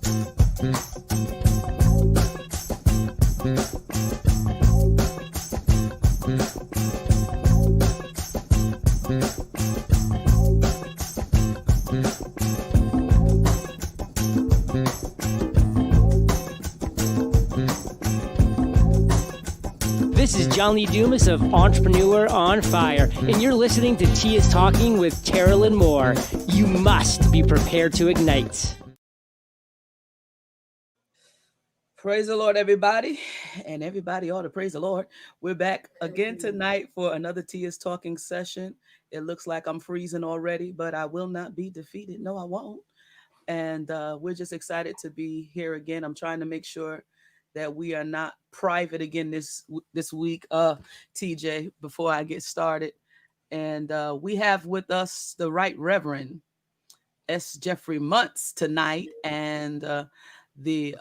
This is John Lee Dumas of Entrepreneur on Fire, and you're listening to T is Talking with Tarolyn Moore. You must be prepared to ignite. Praise the Lord, everybody, and everybody ought to praise the Lord. We're back again tonight for another T is Talking session. It looks like I'm freezing already, but I will not be defeated. No, I won't. And we're just excited to be here again. I'm trying to make sure that we are not private again this week, TJ, before I get started. And we have with us the Right Reverend S. Geoffrey Monts tonight, and the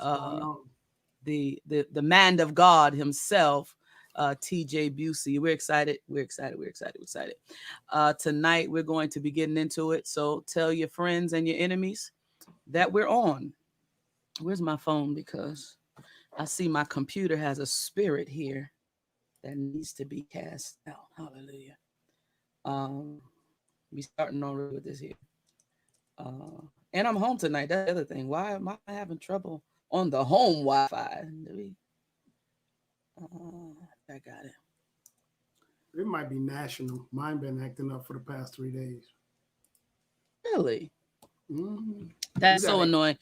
man of God himself, TJ Bussey. We're excited. Tonight we're going to be getting into it. So tell your friends and your enemies that we're on. Where's my phone? Because I see my computer has a spirit here that needs to be cast out. Hallelujah. We starting already with this here. And I'm home tonight. That's the other thing. Why am I having trouble on the home Wi-Fi? I got it. It might be national. Mine been acting up for the past 3 days. Really? Mm-hmm. That's so annoying.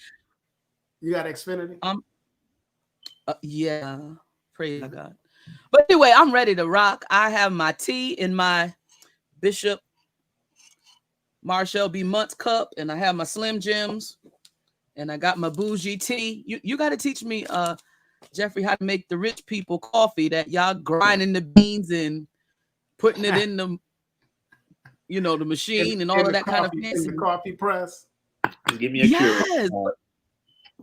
You got Xfinity? Yeah. Praise God. But anyway, I'm ready to rock. I have my tea in my Bishop Marshall B. Monts cup, and I have my Slim Jims, and I got my bougie tea. You got to teach me, Geoffrey, how to make the rich people coffee that y'all grinding the beans and putting it in the, the machine and all of that kind of fancy. In the coffee press. Just give me a Keurig.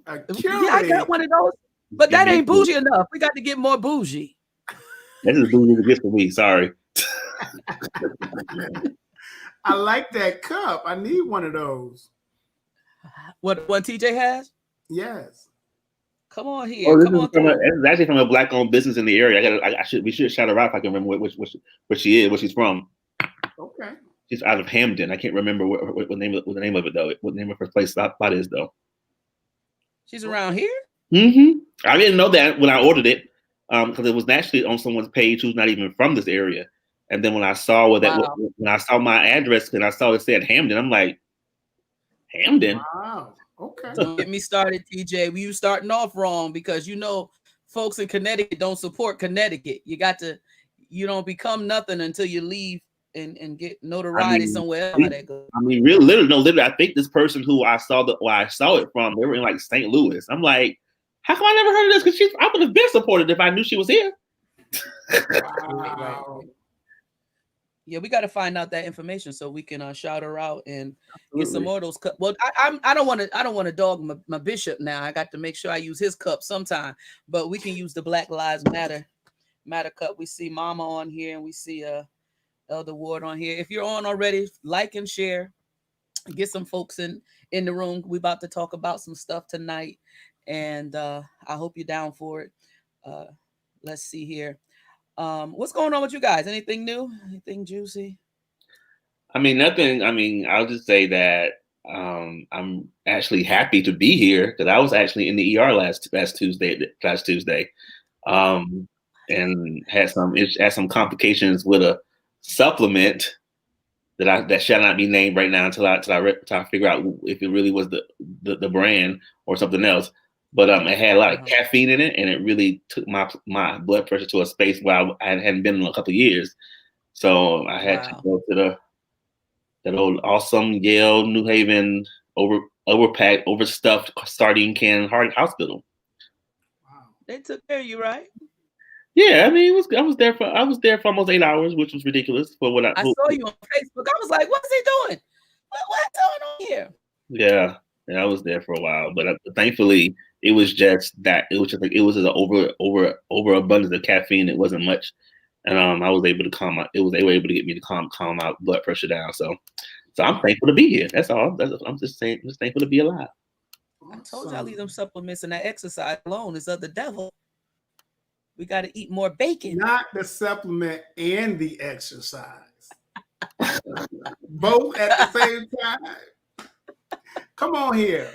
A Keurig. Yeah, I got one of those. But that ain't bougie enough. We got to get more bougie. This is bougie as it gets for me. Sorry. I like that cup. I need one of those. What TJ has? Yes. Come on here. This is actually from a black-owned business in the area. We should shout her out if I can remember where she is, where she's from. Okay. She's out of Hamden. I can't remember what the name of it though. What the name of her place spot is though. She's around here. Mm-hmm. I didn't know that when I ordered it, because it was naturally on someone's page who's not even from this area. And then when I saw when I saw my address and I saw it said Hamden, I'm like, Hamden. Wow. Okay. Don't get me started, TJ. You starting off wrong because folks in Connecticut don't support Connecticut. You got to, you don't become nothing until you leave and get notoriety somewhere else. Literally, I think this person who I saw it from, they were in like St. Louis. I'm like, how come I never heard of this? Because I would have been supported if I knew she was here. Wow. Right. Yeah, we got to find out that information so we can shout her out and get some more of those cups. Well, I don't want to dog my bishop now. I got to make sure I use his cup sometime. But we can use the Black Lives Matter cup. We see Mama on here and we see Elder Ward on here. If you're on already, like and share. Get some folks in the room. We're about to talk about some stuff tonight, and I hope you're down for it. Let's see here. What's going on with you guys? Anything new? Anything juicy? Nothing. I'll just say that I'm actually happy to be here because I was actually in the ER last Tuesday, and had some complications with a supplement that shall not be named right now until I figure out if it really was the brand or something else. But it had a lot of caffeine in it, and it really took my blood pressure to a space where I hadn't been in a couple of years. So I had to go to that old awesome Yale New Haven overpacked, overstuffed sardine can hospital. Wow, they took care of you, right? Yeah, I was there for almost 8 hours, which was ridiculous for what I saw you on Facebook. I was like, what's he doing? What's going on here? Yeah, I was there for a while, but thankfully it was just that it was an overabundance of caffeine. It wasn't much, and I was able to they were able to get me to calm my blood pressure down. So I'm thankful to be here. That's all. I'm just saying, just thankful to be alive. All told y'all leave them supplements and that exercise alone is of the devil. We got to eat more bacon. Not the supplement and the exercise. Both at the same time. Come on here.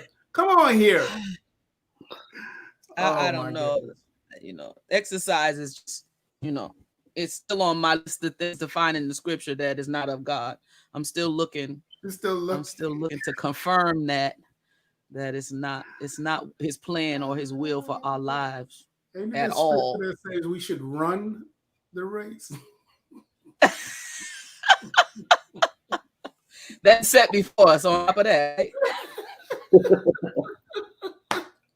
I don't know. Goodness. Exercise is just, it's still on my list of things to find in the scripture that is not of God. I'm still looking. I'm still looking to confirm that it's not his plan or his will for our lives at all. That says we should run the race. That's set before us. On top of that, right?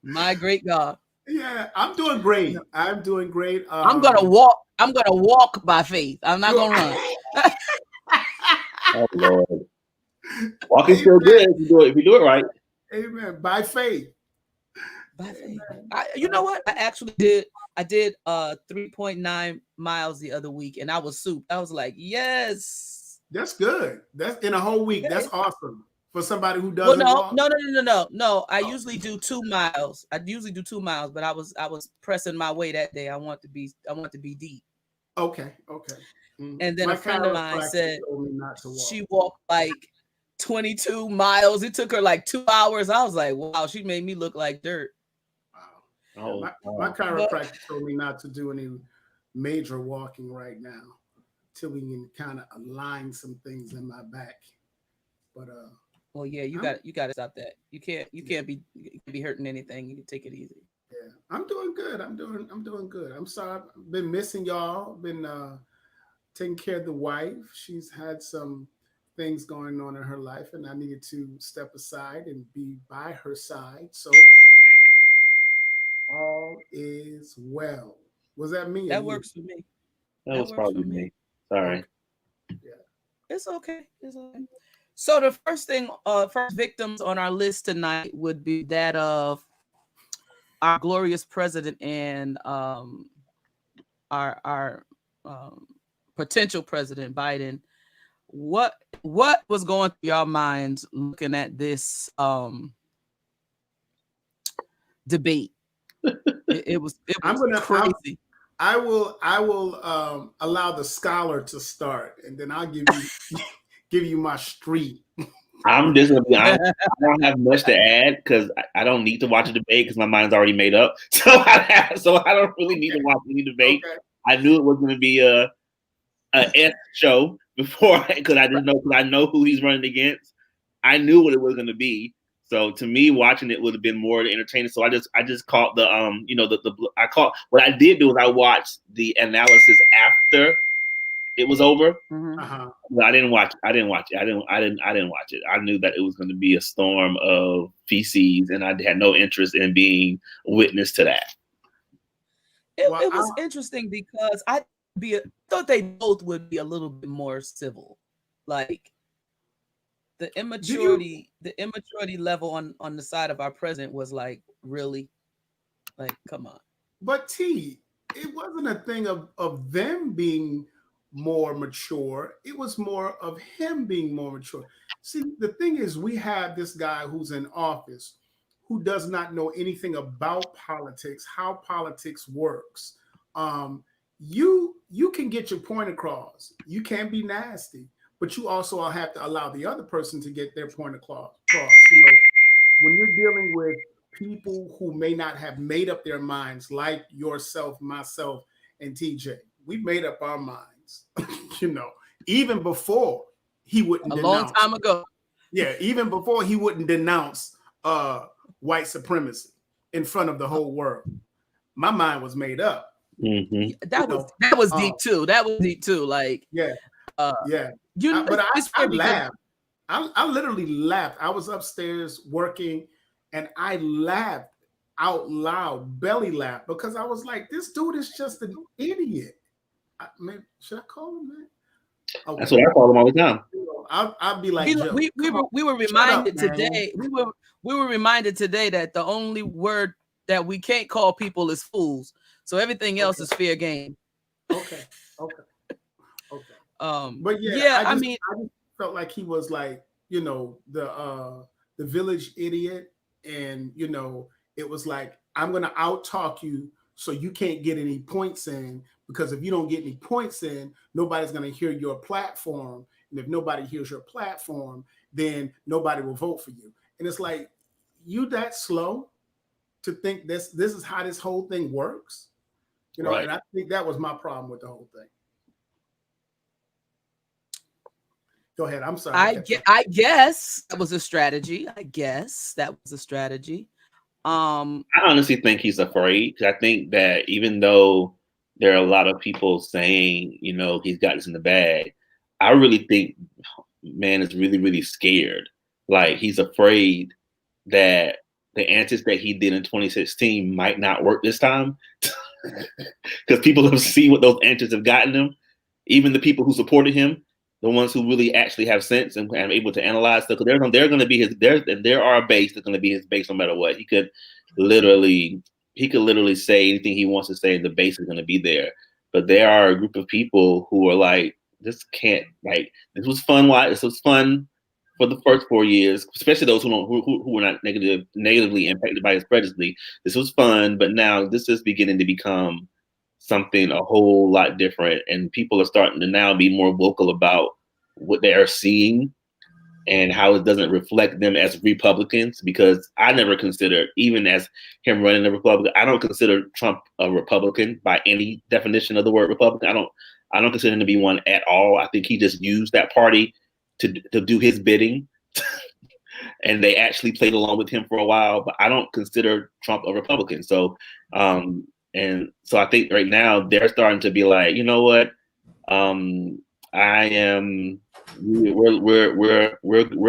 My great God. Yeah, I'm doing great. I'm gonna walk. I'm gonna walk by faith. I'm not gonna run. Oh Lord, walking still good if you do it right. Amen. By faith. You know what? I did 3.9 miles the other week, and I was soup. I was like, yes. That's good. That's in a whole week. That's awesome for somebody who doesn't walk. No. I usually do 2 miles. But I was pressing my way that day. I want to be deep. Okay. And then a friend of mine said she walked like 22 miles. It took her like 2 hours. I was like, wow, she made me look like dirt. Wow. My chiropractor told me not to do any major walking right now till we can kind of align some things in my back. But well, yeah, you got to stop that. You can't be hurting anything. You can take it easy. Yeah, I'm doing good. I'm doing good. I'm sorry. I've been missing y'all. Been taking care of the wife. She's had some things going on in her life, and I needed to step aside and be by her side. So all is well. Was that me? That works for me. That was probably me. Sorry. Yeah. It's okay. So the first victims on our list tonight would be that of our glorious president and our potential president Biden. What was going through your minds looking at this debate? It was crazy. I will allow the scholar to start, and then I'll give you my street. I'm just gonna be honest. I don't have much to add because I don't need to watch a debate because my mind's already made up. So I don't really need to watch any debate. Okay. I knew it was going to be a S show before because I know who he's running against. I knew what it was going to be. So to me, watching it would have been more entertaining. So I just caught what I did do was I watched the analysis after it was over. Mm-hmm. But I didn't watch it. I didn't watch it. I knew that it was going to be a storm of feces, and I had no interest in being a witness to that. It was interesting because I thought they both would be a little bit more civil, like the immaturity level on the side of our president was like, really, like, come on. But T, it wasn't a thing of them being more mature. It was more of him being more mature. See, the thing is, we have this guy who's in office who does not know anything about politics, how politics works. You can get your point across. You can't be nasty, but you also have to allow the other person to get their point across. When you're dealing with people who may not have made up their minds, like yourself, myself, and TJ, we've made up our minds. Even before he wouldn't denounce. Long time ago. Yeah, even before he wouldn't denounce white supremacy in front of the whole world. My mind was made up. Mm-hmm. That was deep too. That was deep too. Like yeah. I laughed. I literally laughed. I was upstairs working, and I laughed out loud, belly laughed, because I was like, "This dude is just an idiot." Should I call him that? Okay. That's what I call him all the time. I'd be like, we were reminded today. We were reminded today that the only word that we can't call people is fools. So everything else is fair game. Okay. But I just felt like he was like, the village idiot, And, you know, it was like, I'm going to out talk you so you can't get any points in, because if you don't get any points in, nobody's going to hear your platform. And if nobody hears your platform, then nobody will vote for you. And it's like, you that slow to think this is how this whole thing works? You know, Right. and I think that was my problem with the whole thing. Go ahead. I'm sorry. I guess that was a strategy. I honestly think he's afraid. I think that even though there are a lot of people saying, you know, he's got this in the bag, I really think man is really, really scared. Like, he's afraid that the antics that he did in 2016 might not work this time, because people have seen what those antics have gotten him. Even the people who supported him, the ones who really actually have sense and are able to analyze stuff, because they're going to be his. There are a base that's going to be his base no matter what. He could literally say anything he wants to say, and the base is going to be there. But there are a group of people who are like, this can't, like, this was fun. Why? This was fun for the first 4 years, especially those who were not negatively impacted by his presidency. This was fun, but now this is beginning to become something a whole lot different, and people are starting to now be more vocal about what they are seeing and how it doesn't reflect them as Republicans. Because I never considered, even as him running the Republican, I don't consider Trump a Republican by any definition of the word Republican. I don't consider him to be one at all. I think he just used that party to do his bidding. And they actually played along with him for a while, but I don't consider Trump a Republican. So, and so I think right now they're starting to be like, you know what? We're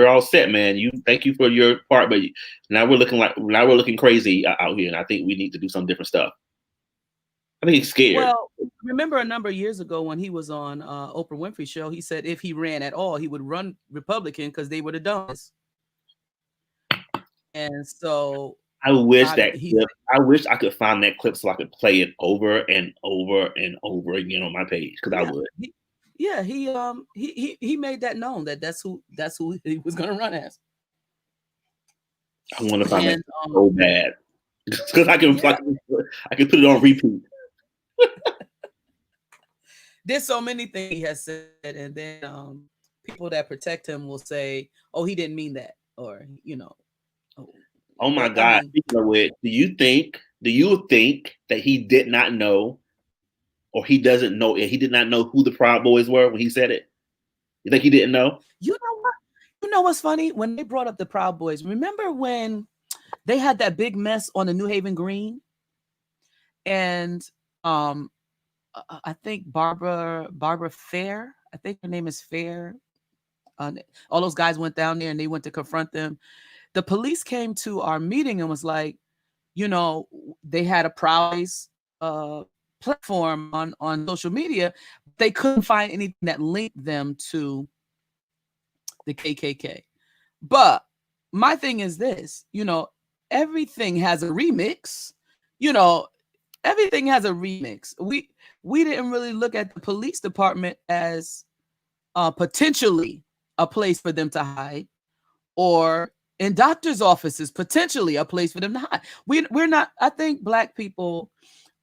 all set, man. Thank you for your part, but now we're looking crazy out here, and I think we need to do some different stuff. I think he's scared. Well, remember a number of years ago when he was on Oprah Winfrey show, he said if he ran at all, he would run Republican because they were the dumbest. And so I wish I could find that clip so I could play it over and over and over again on my page, because I would. He made that known that's who he was going to run as. I want to find that so bad, because I can put it on repeat. There's so many things he has said, and then people that protect him will say, "Oh, he didn't mean that," or you know. Oh my God! Speaking of which, do you think that he did not know, or he doesn't know? He did not know who the Proud Boys were when he said it. You think he didn't know? You know what? You know what's funny? When they brought up the Proud Boys, remember when they had that big mess on the New Haven Green, and I think Barbara Fair, I think her name is Fair. All those guys went down there and they went to confront them. The police came to our meeting and was like, you know, they had a prize platform on social media. They couldn't find anything that linked them to the KKK. But my thing is this, you know, everything has a remix. You know, everything has a remix. We didn't really look at the police department as potentially a place for them to hide, or in doctors' offices, potentially a place for them to hide. We're not, I think Black people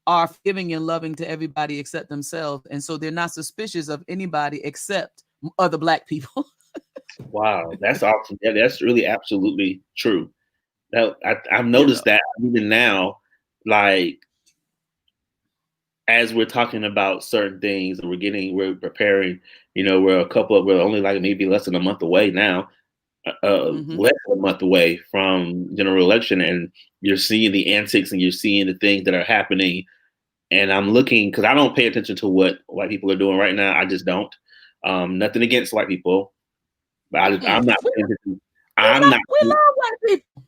are forgiving and loving to everybody except themselves. And so they're not suspicious of anybody except other Black people. Wow, that's awesome. Yeah, that's really absolutely true. I've noticed that even now, like, as we're talking about certain things and we're preparing, you know, we're only like maybe less than a month away now. Less than a month away from general election, and you're seeing the antics and you're seeing the things that are happening. And I'm looking, because I don't pay attention to what white people are doing right now. I just don't. Nothing against white people, but I'm not paying attention. We love white people.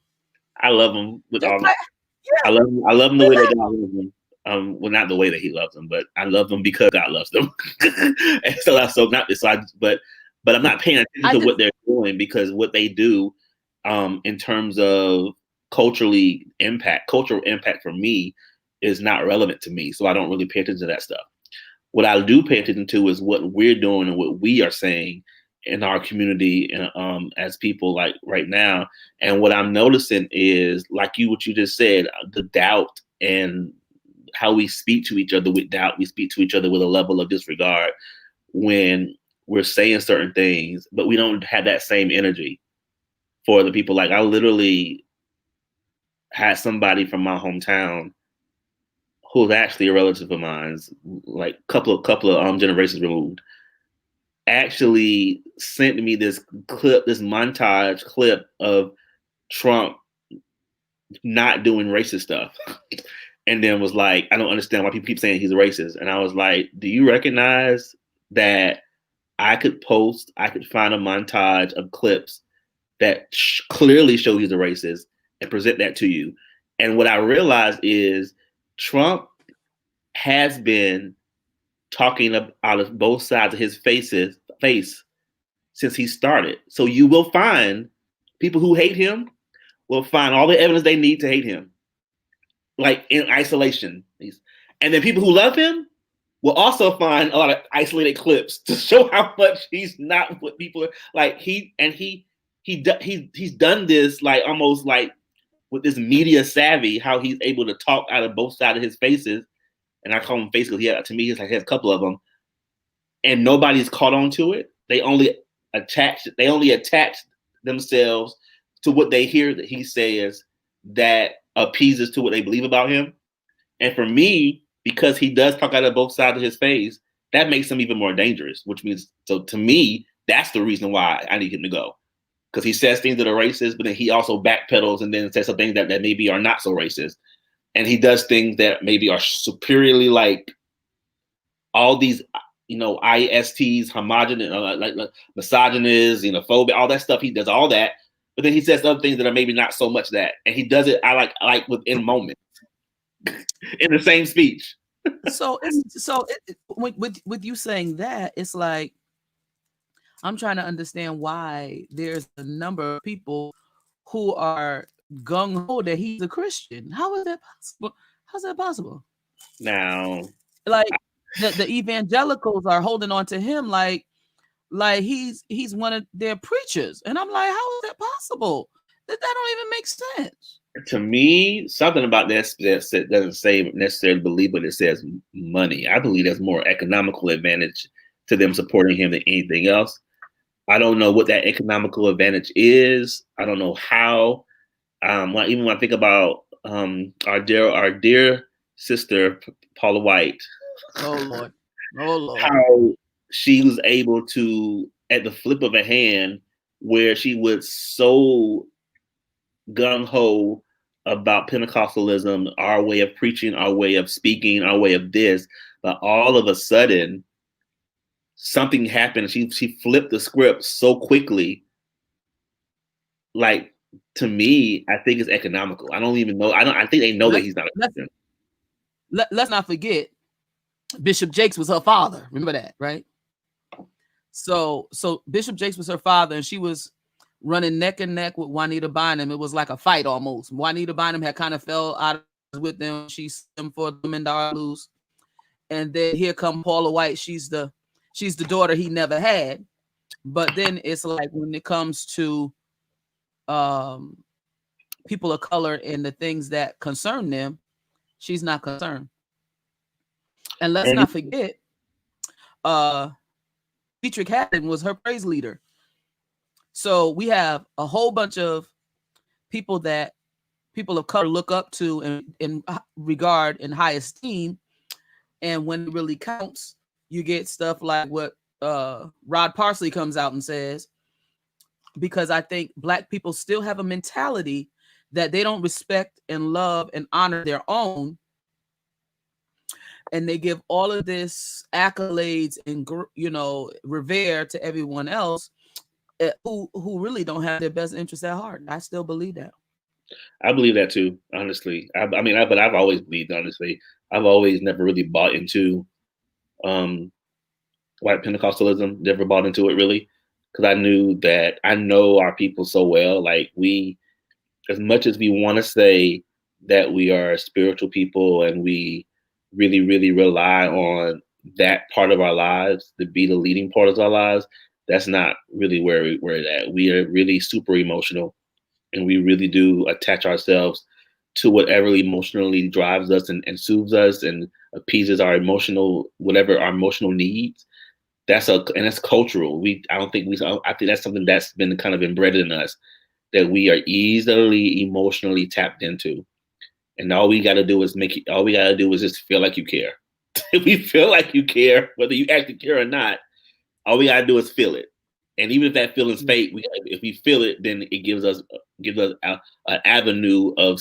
I love them with all. I love them the way that God loves them. Well, not the way that He loves them, but I love them because God loves them. And but I'm not paying attention to what they're doing, because what they do in terms of cultural impact for me is not relevant to me. So I don't really pay attention to that stuff. What I do pay attention to is what we're doing and what we are saying in our community as people like right now. And what I'm noticing is like what you just said, the doubt and how we speak to each other with doubt. We speak to each other with a level of disregard when we're saying certain things, but we don't have that same energy for the people. Like I literally had somebody from my hometown who's actually a relative of mine, like couple of generations removed, actually sent me this clip, this montage clip of Trump not doing racist stuff. And then was like, I don't understand why people keep saying he's a racist. And I was like, do you recognize that I could find a montage of clips that clearly show he's a racist and present that to you? And what I realized is Trump has been talking out of both sides of his face since he started. So you will find people who hate him will find all the evidence they need to hate him, like in isolation. And then people who love him will also find a lot of isolated clips to show how much he's not what people are like. He's done this like almost like with this media savvy, how he's able to talk out of both sides of his faces. And I call him face because to me, he's like he has a couple of them, and nobody's caught on to it. They only attach themselves to what they hear that he says that appeases to what they believe about him. And for me, because he does talk out of both sides of his face, that makes him even more dangerous, which means, so to me, that's the reason why I need him to go. Because he says things that are racist, but then he also backpedals and then says some things that maybe are not so racist. And he does things that maybe are superiorly like all these, ISTs, homogenous, like misogynist, xenophobic, all that stuff. He does all that. But then he says other things that are maybe not so much that. And he does it, I like within moments in the same speech. With you saying that, it's like, I'm trying to understand why there's a number of people who are gung-ho that he's a Christian. How is that possible? How's that possible? Now, like the evangelicals are holding on to him like he's one of their preachers, and I'm like, how is that possible? That don't even make sense. To me, something about this that doesn't say necessarily believe, but it says money. I believe there's more economical advantage to them supporting him than anything else. I don't know what that economical advantage is. I don't know how. Even when I think about our dear sister Paula White, oh Lord, how she was able to, at the flip of a hand, where she was so gung ho about Pentecostalism, our way of preaching, our way of speaking, our way of this, but all of a sudden, something happened. She flipped the script so quickly. Like, to me, I think it's economical. I don't even know. I think they know that he's not a Christian. Let's not forget, Bishop Jakes was her father. Remember that, right? So Bishop Jakes was her father, and she was running neck and neck with Juanita Bynum. It was like a fight almost. Juanita Bynum had kind of fell out with them. She sent them for the $1 blues. And then here come Paula White. She's the daughter he never had. But then it's like when it comes to people of color and the things that concern them, she's not concerned. And let's not forget, Dietrich Haddon was her praise leader. So we have a whole bunch of people that people of color look up to and regard in high esteem. And when it really counts, you get stuff like what Rod Parsley comes out and says, because I think Black people still have a mentality that they don't respect and love and honor their own. And they give all of this accolades and, revere to everyone else who really don't have their best interests at heart. I still believe that. I believe that too, honestly. But I've always believed, honestly. I've always never really bought into white Pentecostalism, never bought into it really, because I know our people so well. Like, we, as much as we want to say that we are spiritual people and we really, really rely on that part of our lives to be the leading part of our lives, That's not really where we're at. We are really super emotional, and we really do attach ourselves to whatever emotionally drives us and soothes us and appeases our emotional, whatever our emotional needs. And it's cultural. I think that's something that's been kind of embedded in us, that we are easily emotionally tapped into. And all we got to do is just feel like you care. If we feel like you care, whether you actually care or not, all we got to do is feel it. And even if that feeling's fake, if we feel it, then it gives us an avenue of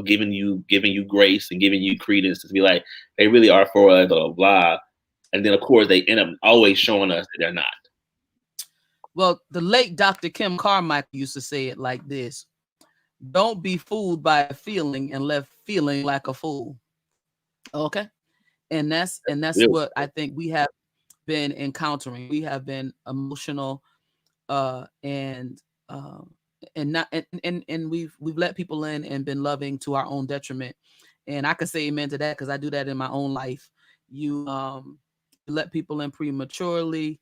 giving you grace and giving you credence to be like, they really are for us, blah, blah, blah. And then of course they end up always showing us that they're not. Well, the late Dr. Kim Carmichael used to say it like this: don't be fooled by a feeling and left feeling like a fool. Okay. And that's what I think we have been encountering. We have been emotional, and we've let people in and been loving to our own detriment. And I can say amen to that, because I do that in my own life. You let people in prematurely,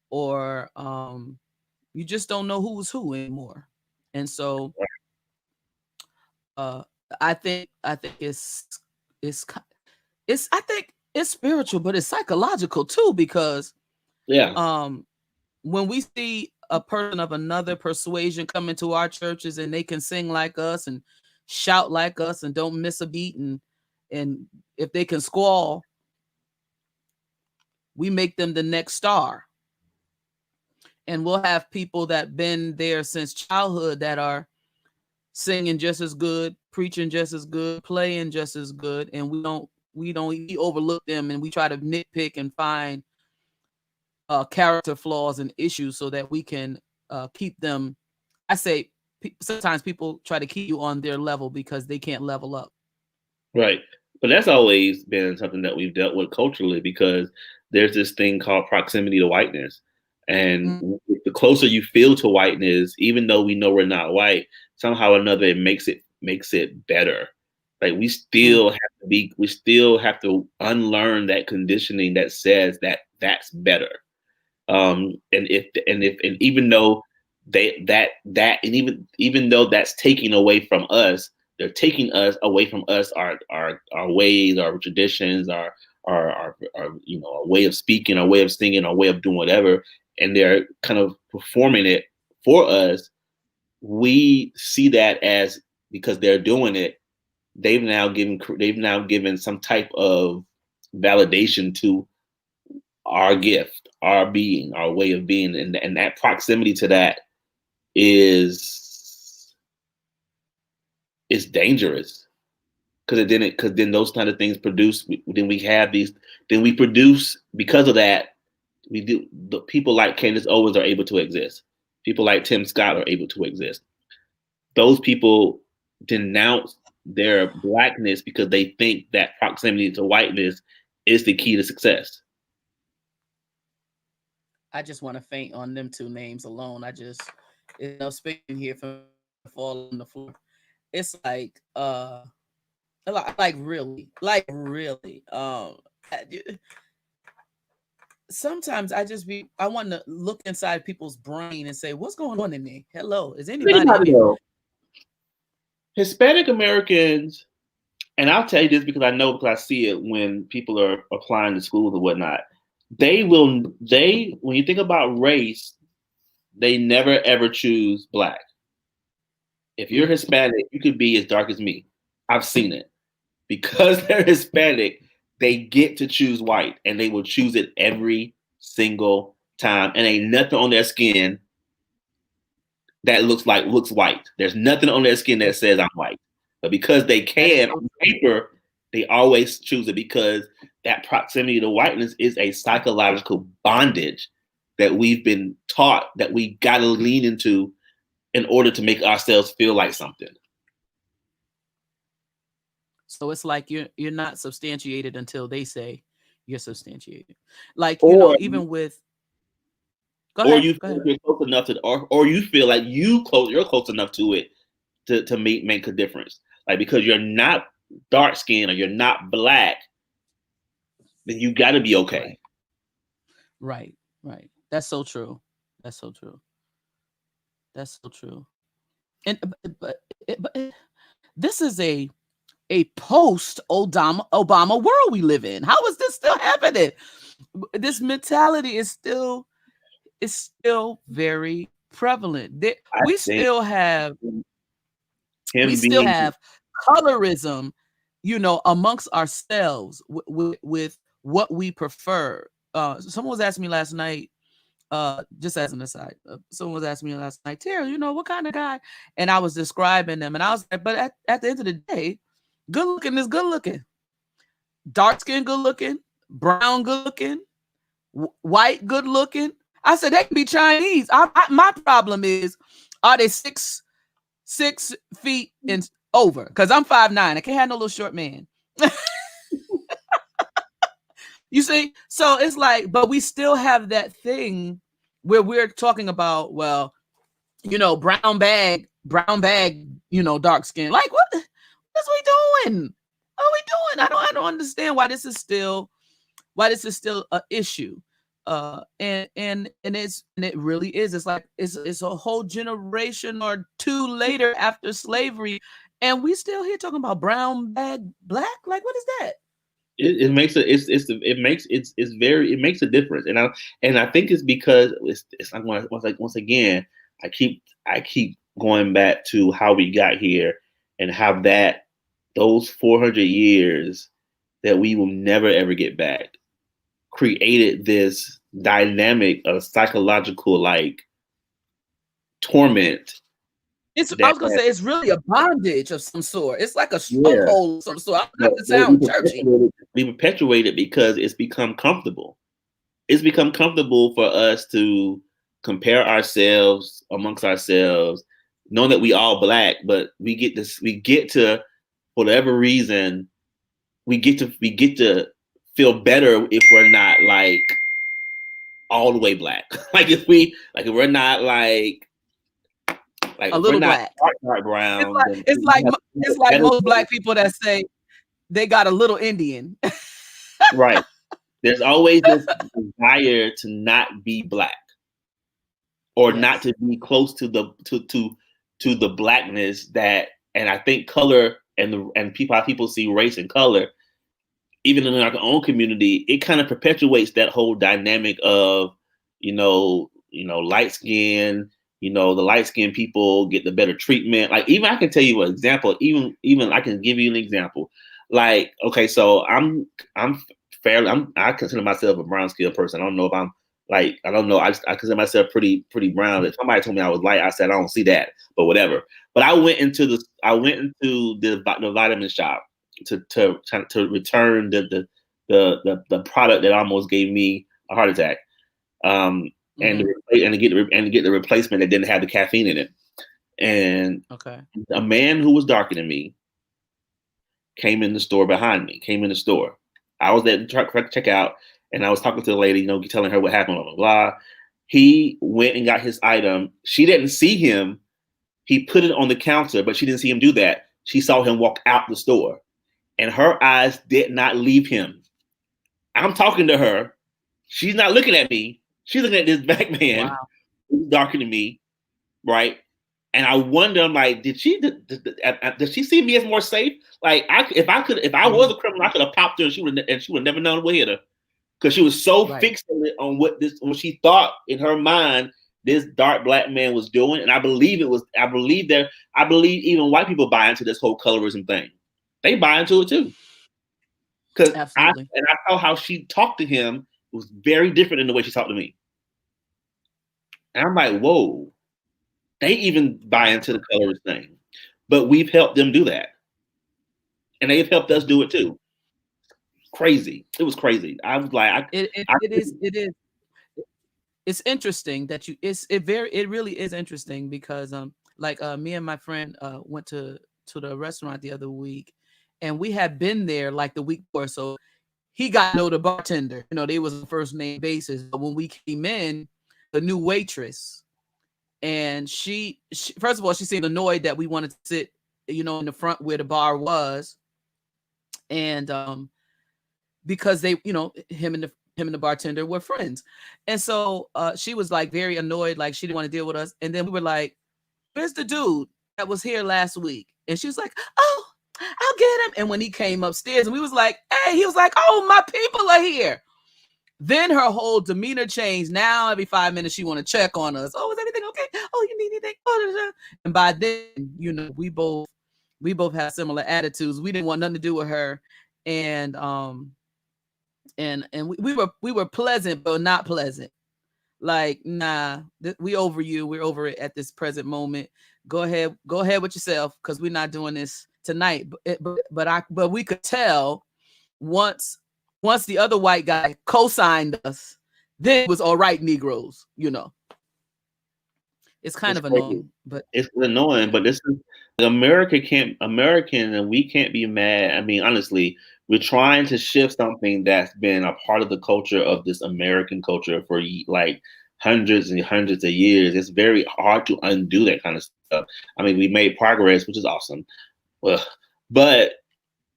or you just don't know who's who anymore. And so I think it's I think it's spiritual, but it's psychological too, because when we see a person of another persuasion come into our churches and they can sing like us and shout like us and don't miss a beat, and if they can squall, we make them the next star. And we'll have people that been there since childhood that are singing just as good, preaching just as good, playing just as good, and we overlook them, and we try to nitpick and find character flaws and issues so that we can keep them. I say sometimes people try to keep you on their level because they can't level up. Right. But that's always been something that we've dealt with culturally, because there's this thing called proximity to whiteness. And the closer you feel to whiteness, even though we know we're not white, somehow or another it makes it better. Like we still have to unlearn that conditioning that says that that's better. And even though even though that's taking away from us, they're taking us away from us, our ways, our traditions, our way of speaking, our way of singing, our way of doing whatever, and they're kind of performing it for us. We see that as, because they're doing it, they've now given some type of validation to our gift, our being, our way of being, and that proximity to that is dangerous, because then those kind of things produce. Then we produce, because of that. The people like Candace Owens are able to exist. People like Tim Scott are able to exist. Those people denounce their blackness because they think that proximity to whiteness is the key to success. I just want to faint on them two names alone. Speaking here from fall on the floor. It's like really. Sometimes I want to look inside people's brain and say, what's going on in there? Hello, is anybody here? Hispanic Americans, and I'll tell you this because I see it when people are applying to schools or whatnot. When you think about race, they never ever choose black. If you're Hispanic, you could be as dark as me. I've seen it. Because they're Hispanic, they get to choose white, and they will choose it every single time. And ain't nothing on their skin that looks white. There's nothing on their skin that says I'm white. But because they can on paper, they always choose it, because that proximity to whiteness is a psychological bondage that we've been taught that we got to lean into in order to make ourselves feel like something. So it's like you're not substantiated until they say you're substantiated. Like, even with. Go ahead. You feel you're close enough to, or you feel like you're close enough to it to make a difference. Like, because you're not dark skinned or you're not black, then you got to be okay. Right. That's so true. That's so true. That's so true. And but this is a post Obama world we live in. How is this still happening? This mentality is still very prevalent. We still have colorism, amongst ourselves with what we prefer. Someone was asking me last night, just as an aside, someone was asking me last night, Terry, what kind of guy? And I was describing them, and I was like, but at the end of the day, good looking is good looking. Dark skin, good looking. Brown, good looking. White, good looking. I said they can be Chinese. My problem is, are they 6 feet and over? Because I'm 5'9". I can't have no little short man. You see, so it's like, but we still have that thing where we're talking about, well, brown bag, dark skin. Like, what is we doing? What are we doing? I don't understand why this is still an issue. And it really is. It's like it's a whole generation or two later after slavery, and we still here talking about brown bag black. Like, what is that? It makes a difference, and I think it's because it's once again I keep going back to how we got here and how those 400 years that we will never ever get back created this dynamic of psychological torment. I was gonna say it's really a bondage of some sort. It's like a stronghold of some sort. I don't have to sound churchy. We perpetuate it because it's become comfortable. It's become comfortable for us to compare ourselves amongst ourselves, knowing that we all black, but we get to, for whatever reason, we get to feel better if we're not all the way black. if we're not a little black, dark brown. It's like most black people that say they got a little Indian. Right. There's always this desire to not be black, or not to be close to the blackness that. And I think color and how people see race and color, even in our own community, it kind of perpetuates that whole dynamic of light skin. The light skinned people get the better treatment. Even I can tell you an example. Even I can give you an example. Okay, so I consider myself a brown skinned person. I don't know if I'm I don't know. I consider myself pretty brown. If somebody told me I was light, I said I don't see that, but whatever. But I went into the vitamin shop to return the product that almost gave me a heart attack. And to get the replacement that didn't have the caffeine in it. And a man who was darker than me came in the store behind me. I was at the checkout, and I was talking to the lady, telling her what happened, blah, blah, blah. He went and got his item. She didn't see him. He put it on the counter, but she didn't see him do that. She saw him walk out the store, and her eyes did not leave him. I'm talking to her. She's not looking at me. She's looking at this black man who's darker than me, right? And I wonder, I'm like, did she see me as more safe? If I was a criminal, I could have popped her, and she would never known what hit her, because she was so fixated on what she thought in her mind this dark black man was doing. And I believe even white people buy into this whole colorism thing. They buy into it too. Because I saw how she talked to him was very different than the way she talked to me. And I'm like, whoa, they even buy into the colorist thing. But we've helped them do that. And they've helped us do it too. Crazy. It was crazy. I was like, it is. It's interesting that it really is interesting because me and my friend went to the restaurant the other week, and we had been there the week before, so he got to know the bartender. They was on first name basis. But when we came in, the new waitress, and she first of all, she seemed annoyed that we wanted to sit, in the front where the bar was, and because they, him him and the bartender were friends. And so she was like very annoyed, like she didn't want to deal with us. And then we were like, where's the dude that was here last week? And she was like, oh, I'll get him. And when he came upstairs and we was like, hey, he was like, oh, my people are here. Then her whole demeanor changed. Now every 5 minutes she want to check on us. Oh, is everything okay? Oh, you need anything? Oh, and by then, you know, we both have similar attitudes. We didn't want nothing to do with her. And we were pleasant, but not pleasant. Like, nah, we over you. We're over it at this present moment. Go ahead with yourself, because we're not doing this tonight. But we could tell once the other white guy co-signed us, then it was all right, Negroes. You know, it's kind of annoying, but it's annoying. But this is American, and we can't be mad. I mean, honestly, we're trying to shift something that's been a part of the culture of this American culture for like hundreds and hundreds of years. It's very hard to undo that kind of stuff. I mean, we made progress, which is awesome. Well, but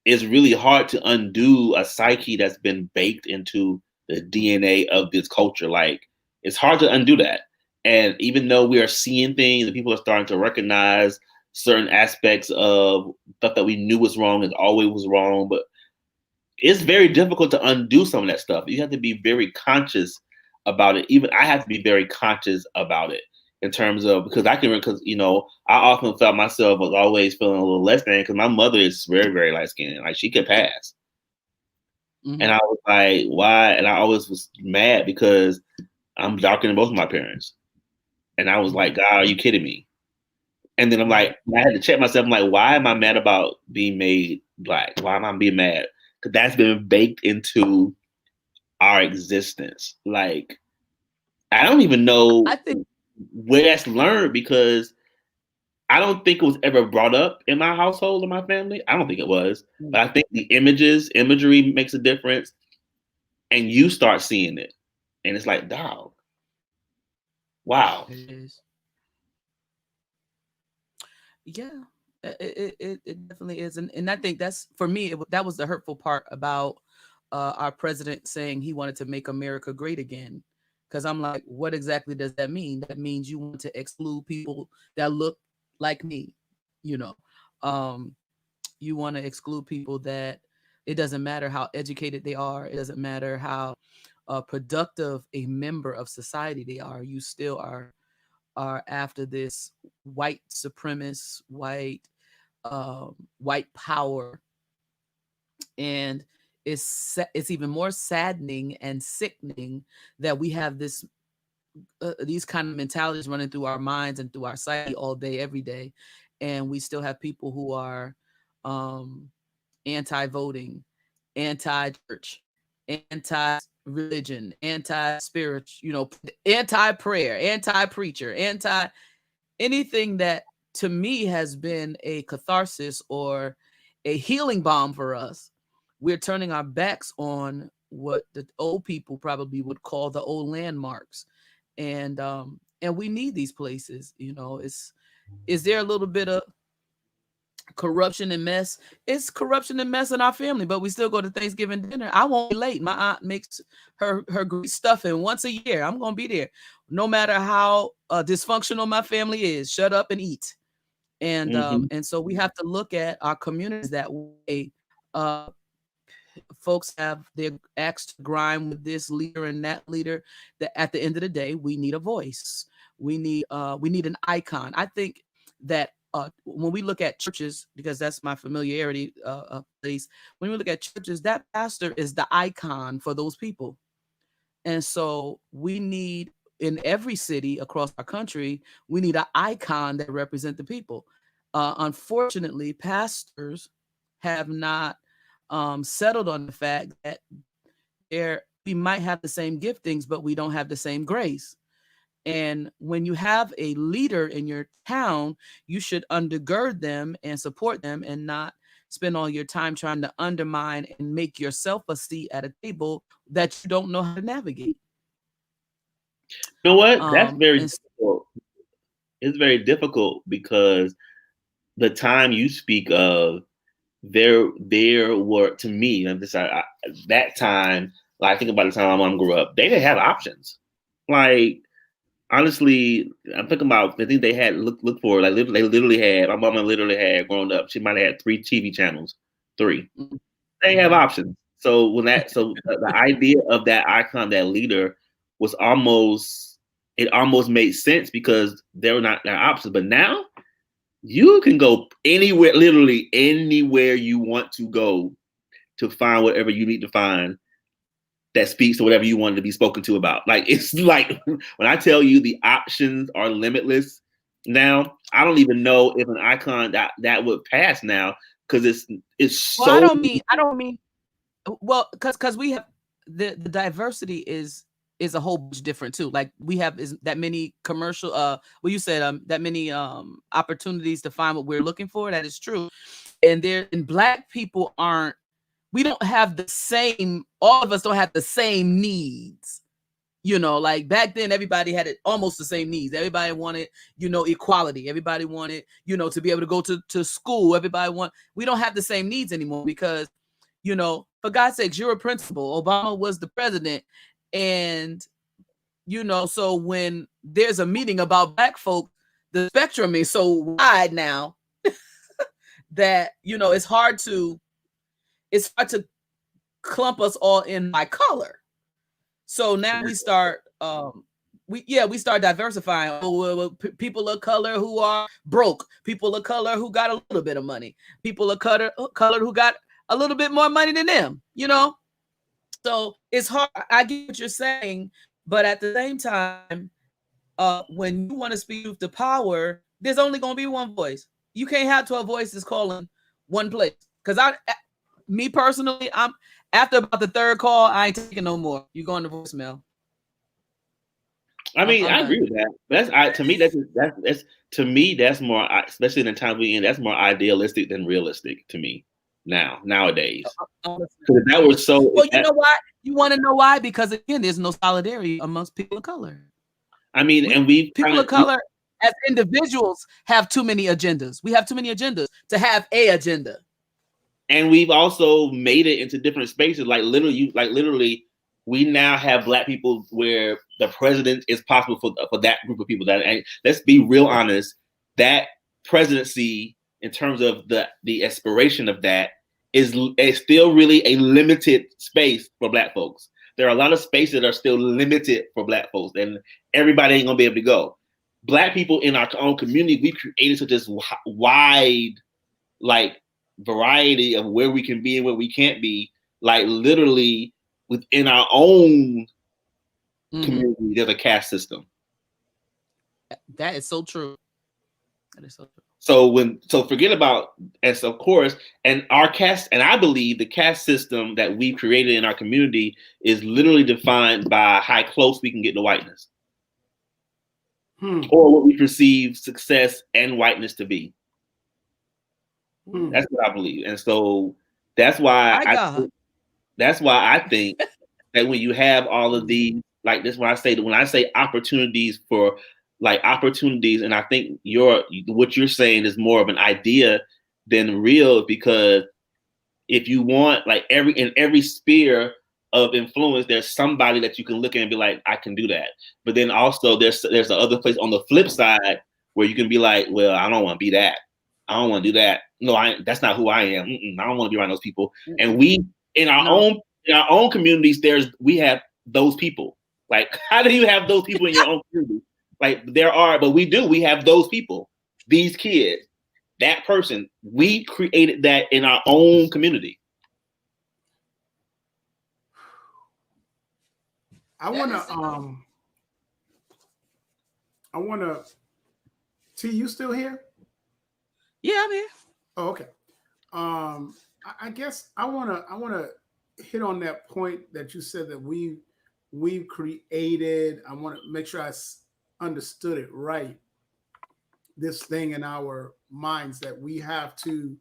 it's really hard to undo a psyche that's been baked into the DNA of this culture. Like, it's hard to undo that. And even though we are seeing things and people are starting to recognize certain aspects of stuff that we knew was wrong and always was wrong, but it's very difficult to undo some of that stuff. You have to be very conscious about it. Even I have to be very conscious about it in terms of, because you know, I often felt myself was always feeling a little less than, because my mother is very, very light skinned. Like, she could pass. Mm-hmm. And I was like, why? And I always was mad because I'm darker than both of my parents. And I was like, God, are you kidding me? And then I'm like, I had to check myself. I'm like, why am I mad about being made black? Why am I being mad? Because that's been baked into our existence. Like, I don't even know where that's learned, because I don't think it was ever brought up in my household or my family. I don't think it was. But I think the imagery makes a difference. And you start seeing it. And it's like, dog. Wow. It is. Yeah, it definitely is. And I think that's, for me, that was the hurtful part about our president saying he wanted to make America great again. Because I'm like, what exactly does that mean? That means you want to exclude people that look like me, you know. You want to exclude people that it doesn't matter how educated they are. It doesn't matter how productive a member of society they are. You still are after this white supremacist, white power. And it's even more saddening and sickening that we have this these kind of mentalities running through our minds and through our psyche all day, every day. And we still have people who are anti-voting, anti-church, anti-religion, anti-spirit, you know, anti-prayer, anti-preacher, anything that to me has been a catharsis or a healing balm for us. We're turning our backs on what the old people probably would call the old landmarks. And we need these places, you know. Is there a little bit of corruption and mess? It's corruption and mess in our family, but we still go to Thanksgiving dinner. I won't be late. My aunt makes her great stuffing once a year. I'm gonna be there, no matter how dysfunctional my family is. Shut up and eat. And and so we have to look at our communities that way. Folks have their axe to grind with this leader and that leader. That at the end of the day, we need a voice. We need an icon. I think that when we look at churches, because that's my familiarity place, when we look at churches, that pastor is the icon for those people. And so we need, in every city across our country, we need an icon that represents the people. Unfortunately, pastors have not settled on the fact that we might have the same giftings, but we don't have the same grace. And when you have a leader in your town, you should undergird them and support them, and not spend all your time trying to undermine and make yourself a seat at a table that you don't know how to navigate. You know what? That's very difficult. It's very difficult because the time you speak of, there were, to me, that time, Like, I think about the time my mom grew up, they didn't have options. Like, honestly, I'm thinking about the things they had look for. Like, they literally had, my mama literally had, growing up, she might have had 3 TV channels. 3. They have options. So the idea of that icon, that leader, was almost made sense because they were not their options. But now you can go anywhere, literally anywhere you want to go to find whatever you need to find that speaks to whatever you wanted to be spoken to about. Like, it's like when I tell you the options are limitless now, I don't even know if an icon that would pass now, because it's so. Well, I don't mean. Well, because we have the diversity is a whole bunch different too. Like, we have is that many commercial. Well, you said that many opportunities to find what we're looking for. That is true, and Black people aren't. We don't have the same. All of us don't have the same needs. You know, like back then, everybody had almost the same needs. Everybody wanted, equality. Everybody wanted, to be able to go to school. We don't have the same needs anymore because, for God's sakes, you're a principal. Obama was the president. And, so when there's a meeting about Black folk, the spectrum is so wide now that, it's hard to clump us all in by color. So now we start we start diversifying. People of color who are broke, people of color who got a little bit of money, people of color who got a little bit more money than them, So it's hard. I get what you're saying, but at the same time, when you want to speak with the power, there's only going to be one voice. You can't have 12 voices calling one place. Because me personally, I'm after about the third call, I ain't taking no more. You going to voicemail. I mean, I agree with that. To me, that's more, especially in the time we in, that's more idealistic than realistic to me nowadays. That was so. Well, you know why? You want to know why? Because again, there's no solidarity amongst people of color. I mean, people of color as individuals have too many agendas. We have too many agendas to have a agenda. And we've also made it into different spaces. Like literally, we now have Black people where the president is possible for that group of people. And let's be real honest, that presidency, in terms of the aspiration of that, is still really a limited space for Black folks. There are a lot of spaces that are still limited for Black folks, and everybody ain't gonna be able to go. Black people in our own community, we created such this wide, variety of where we can be and where we can't be. Like, literally within our own community, there's a caste system. That is so true. That is so true. So forget about, and so of course, and our caste, and I believe the caste system that we created in our community is literally defined by how close we can get to whiteness, or what we perceive success and whiteness to be. That's what I believe, and so that's why I think that when you have all of these, like this, when I say opportunities for opportunities, and I think what you're saying is more of an idea than real, because if you want, in every sphere of influence, there's somebody that you can look at and be like, I can do that. But then also there's the other place on the flip side where you can be like, well, I don't want to be that. I don't want to do that. No, that's not who I am. I don't want to be around those people. And we, in our own communities, we have those people. Like, how do you have those people in your own community? But we have those people, these kids, that person. We created that in our own community. I wanna T, you still here? Yeah, I'm here. Oh, okay. I guess I wanna hit on that point that you said that we've created. I want to make sure I understood it right. This thing in our minds that we have to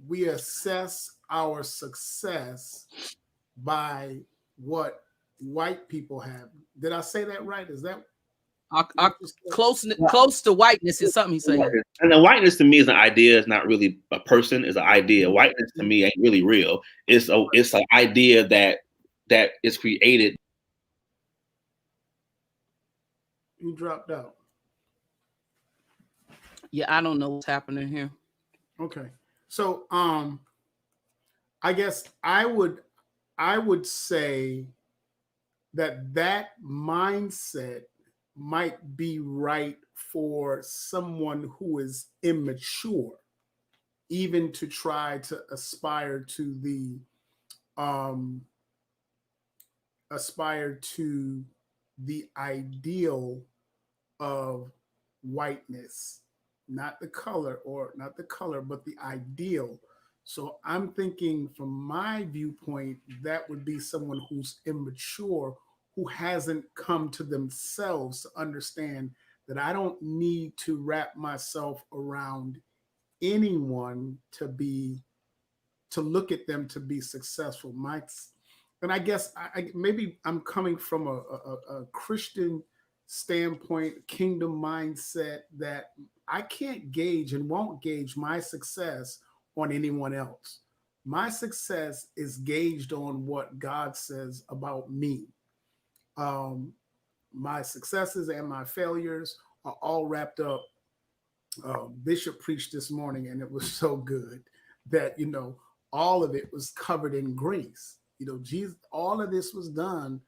we assess our success by what white people have. Did I say that right? Is that? Close to whiteness is something he's saying. And the whiteness to me is an idea. It's not really a person. It's an idea. Whiteness to me ain't really real. It's an idea that is created. You dropped out. Yeah, I don't know what's happening here. Okay. So I guess I would say that mindset might be right for someone who is immature, even to try to aspire to the ideal of whiteness, not the color, but the ideal. So I'm thinking from my viewpoint, that would be someone who's immature, who hasn't come to themselves to understand that I don't need to wrap myself around anyone to look at them to be successful. And I guess maybe I'm coming from a Christian standpoint, kingdom mindset, that I can't gauge and won't gauge my success on anyone else. My success is gauged on what God says about me. My successes and my failures are all wrapped up. Bishop preached this morning, and it was so good that, all of it was covered in grace. Jesus, all of this was done,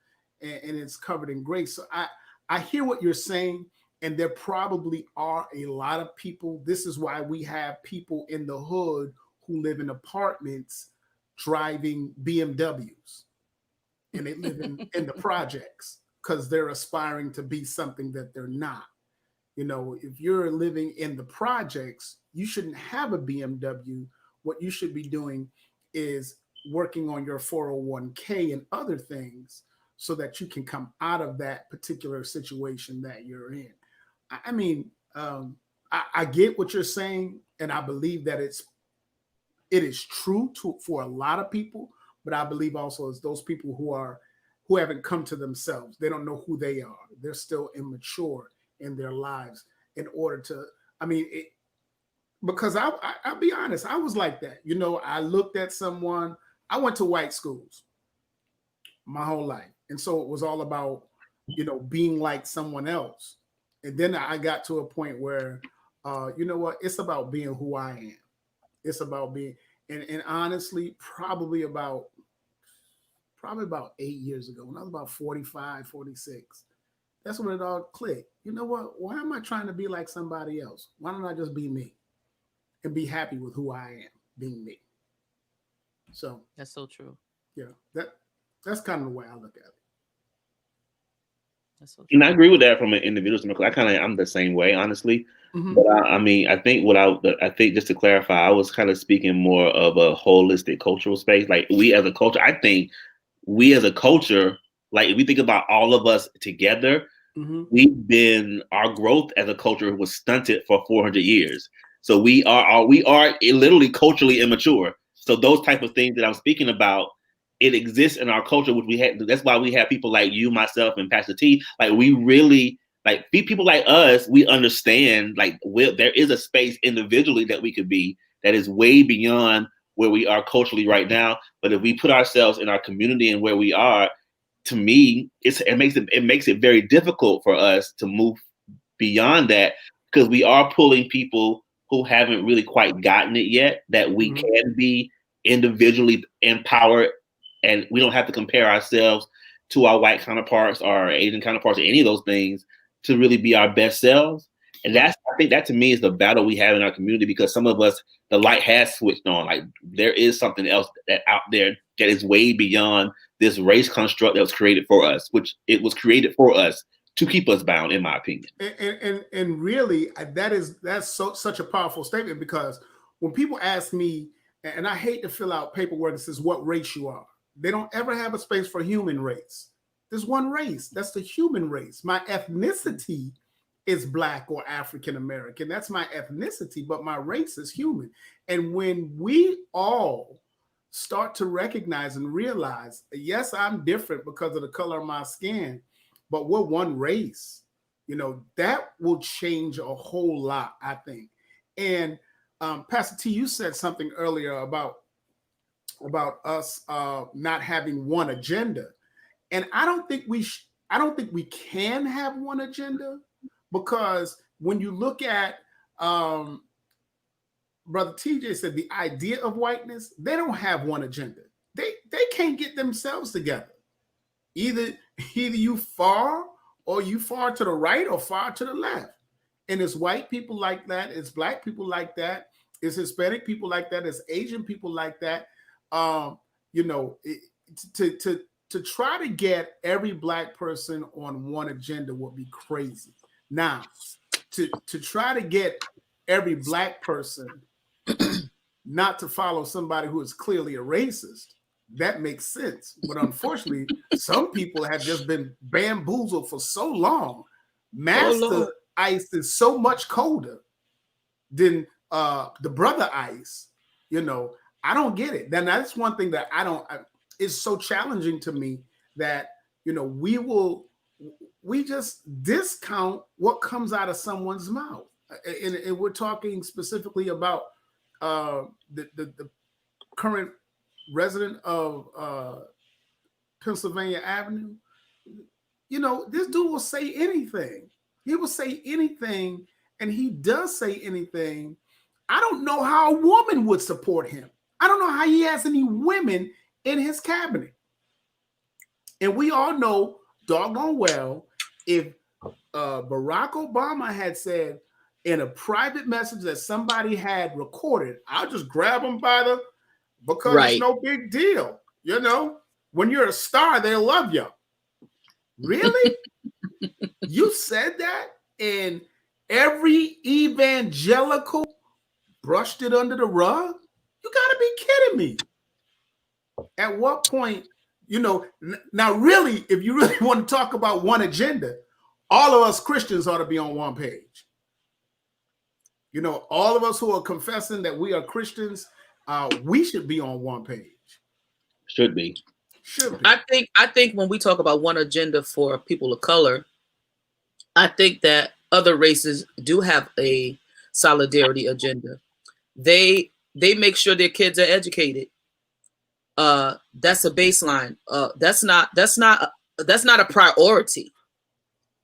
and it's covered in grace. So I hear what you're saying, and there probably are a lot of people. This is why we have people in the hood who live in apartments driving BMWs, and they live in the projects because they're aspiring to be something that they're not. If you're living in the projects, you shouldn't have a BMW. What you should be doing is working on your 401k and other things so that you can come out of that particular situation that you're in. I mean, I get what you're saying, and I believe that it is true for a lot of people, but I believe also it's those people who haven't come to themselves. They don't know who they are. They're still immature in their lives in order to, because I'll be honest, I was like that. I looked at someone, I went to white schools my whole life. And so it was all about, being like someone else. And then I got to a point where, it's about being who I am. It's about being, and honestly, probably about 8 years ago, when I was about 45, 46, that's when it all clicked. You know what? Why am I trying to be like somebody else? Why don't I just be me and be happy with who I am, being me? So that's so true. Yeah, that's kind of the way I look at it. That's so true. And I agree with that from an individual standpoint. I'm the same way, honestly. Mm-hmm. But I think just to clarify, I was kind of speaking more of a holistic cultural space. Like we as a culture, I think we as a culture, like if we think about all of us together, mm-hmm. Our growth as a culture was stunted for 400 years. So we are literally culturally immature. So those type of things that I'm speaking about, it exists in our culture, which we had. That's why we have people like you, myself, and Pastor T. Like we really people like us. We understand there is a space individually that we could be that is way beyond where we are culturally right now. But if we put ourselves in our community and where we are, to me, it makes it very difficult for us to move beyond that, because we are pulling people who haven't really quite gotten it yet, that we mm-hmm. can be individually empowered, and we don't have to compare ourselves to our white counterparts or our Asian counterparts or any of those things to really be our best selves. And I think that to me is the battle we have in our community, because some of us, the light has switched on. Like there is something else that out there that is way beyond this race construct that was created for us, which it was created for us to keep us bound, in my opinion. And really, that's such a powerful statement, because when people ask me, and I hate to fill out paperwork that says what race you are, they don't ever have a space for human race. There's one race. That's the human race. My ethnicity is Black or African American. That's my ethnicity, but my race is human. And when we all start to recognize and realize, yes, I'm different because of the color of my skin, but we're one race. You know, that will change a whole lot, I think. And Pastor T, you said something earlier about us not having one agenda, and I don't think we can have one agenda, because when you look at Brother TJ said the idea of whiteness, they don't have one agenda. They can't get themselves together. Either you far, or you far to the right, or far to the left. And it's white people like that. It's black people like that. It's Hispanic people like that. It's Asian people like that. You know, to try to get every black person on one agenda would be crazy. Now, to try to get every black person not to follow somebody who is clearly a racist, that makes sense. But unfortunately, some people have just been bamboozled for so long. Master Ice is so much colder than the brother Ice. You know, I don't get it. Then that's one thing that it's so challenging to me that, you know, we just discount what comes out of someone's mouth. And we're talking specifically about the current resident of Pennsylvania Avenue. You know, this dude will say anything. He will say anything, and he does say anything. I don't know how a woman would support him. I don't know how he has any women in his cabinet. And we all know doggone well, if Barack Obama had said in a private message that somebody had recorded, I'll just grab him because it's no big deal. You know, when you're a star, they'll love you. Really? You said that, and every evangelical brushed it under the rug? You gotta be kidding me. At what point, you know, now really, if you really want to talk about one agenda, all of us Christians ought to be on one page. You know, all of us who are confessing that we are Christians, we should be on one page. Should be. I think when we talk about one agenda for people of color, I think that other races do have a solidarity agenda. They make sure their kids are educated. That's a baseline. That's not a priority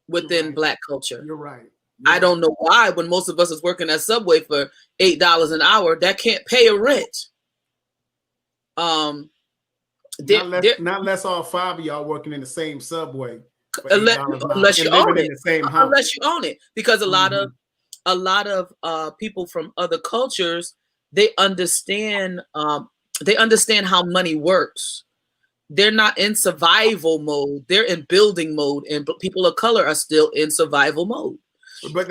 within Black culture. You're right. I don't know why, when most of us is working at Subway for $8 an hour, that can't pay a rent. Not unless all five of y'all working in the same Subway. Unless you own it. In the same house. Unless you own it, because a lot of people from other cultures, they understand how money works. They're not in survival mode; they're in building mode, and people of color are still in survival mode. But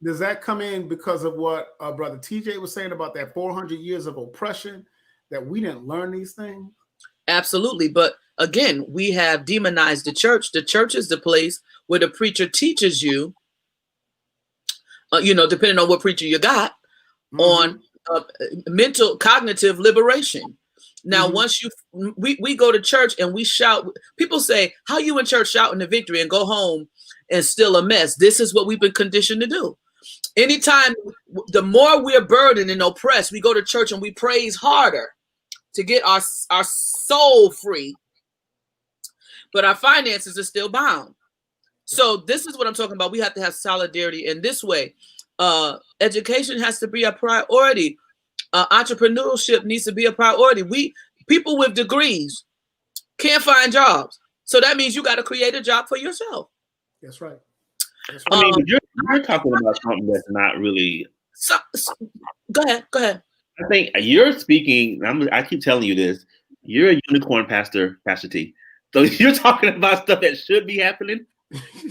does that come in because of what Brother TJ was saying about that 400 years of oppression, that we didn't learn these things? Absolutely. But again, we have demonized the church. The church is the place where the preacher teaches you, depending on what preacher you got, on mental cognitive liberation. Now, once we go to church and we shout, people say, how you in church shouting the victory and go home and still a mess? This is what we've been conditioned to do. Anytime, the more we're burdened and oppressed, we go to church and we praise harder to get our soul free, but our finances are still bound. So this is what I'm talking about. We have to have solidarity in this way. Education has to be a priority. Entrepreneurship needs to be a priority. People with degrees can't find jobs. So that means you got to create a job for yourself. That's right. I mean, you're talking about something that's not really. Go ahead. I think you're speaking. I keep telling you this. You're a unicorn, Pastor T. So you're talking about stuff that should be happening.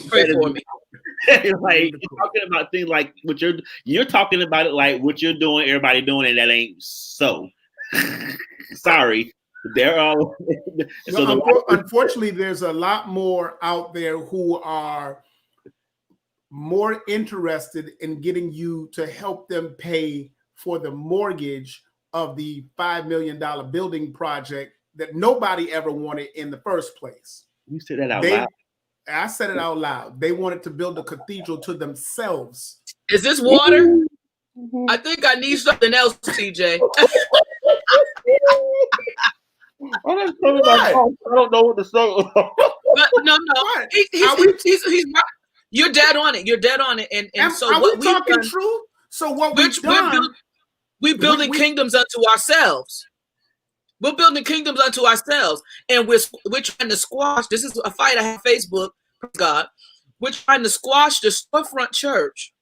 Pray for me. Like you're talking about things like what you're talking about it like what you're doing, everybody doing, and that ain't so. Sorry, they're all. Unfortunately, there's a lot more out there who are more interested in getting you to help them pay for the mortgage of the $5 million building project that nobody ever wanted in the first place. You said that out loud. I said it out loud. They wanted to build a cathedral to themselves. Is this water? I think I need something else, TJ. I don't know what to say. No. He's you're dead on it. You're dead on it. And so are what we talking truth? So what we've done, we're building kingdoms unto ourselves. We're building kingdoms unto ourselves, and we're trying to squash. This is a fight I have Facebook. God, we're trying to squash the storefront church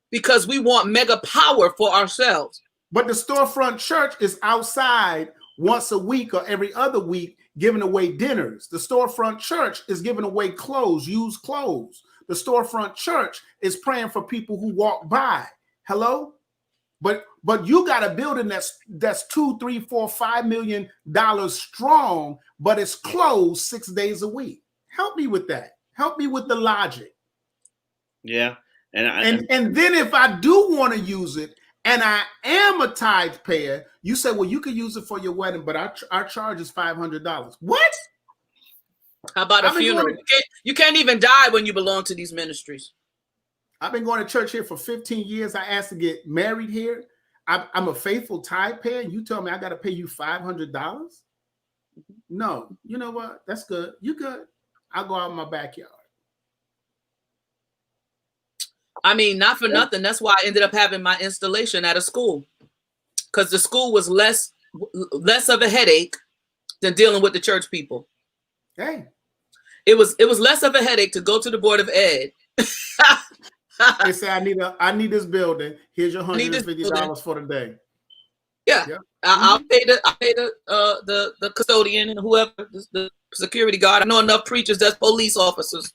because we want mega power for ourselves. But the storefront church is outside once a week or every other week giving away dinners. The storefront church is giving away clothes, used clothes. The storefront church is praying for people who walk by. Hello? But you got a building that's $2, $3, $4, $5 million strong, but it's closed 6 days a week. Help me with that. Help me with the logic. Yeah. And then if I do want to use it and I am a tithe payer, you say, well, you can use it for your wedding, but our charge is $500. What? How about a funeral? You can't even die when you belong to these ministries. I've been going to church here for 15 years. I asked to get married here. I'm a faithful tithe payer. You tell me I got to pay you $500? No. You know what? That's good. You good. I'll go out in my backyard. I mean, not for nothing. That's why I ended up having my installation at a school, because the school was less of a headache than dealing with the church people. Hey, it was less of a headache to go to the Board of Ed. They say I need this building. Here's your $150 for the day. Yeah, yep. I'll pay the custodian and whoever, the security guard. I know enough preachers that's police officers.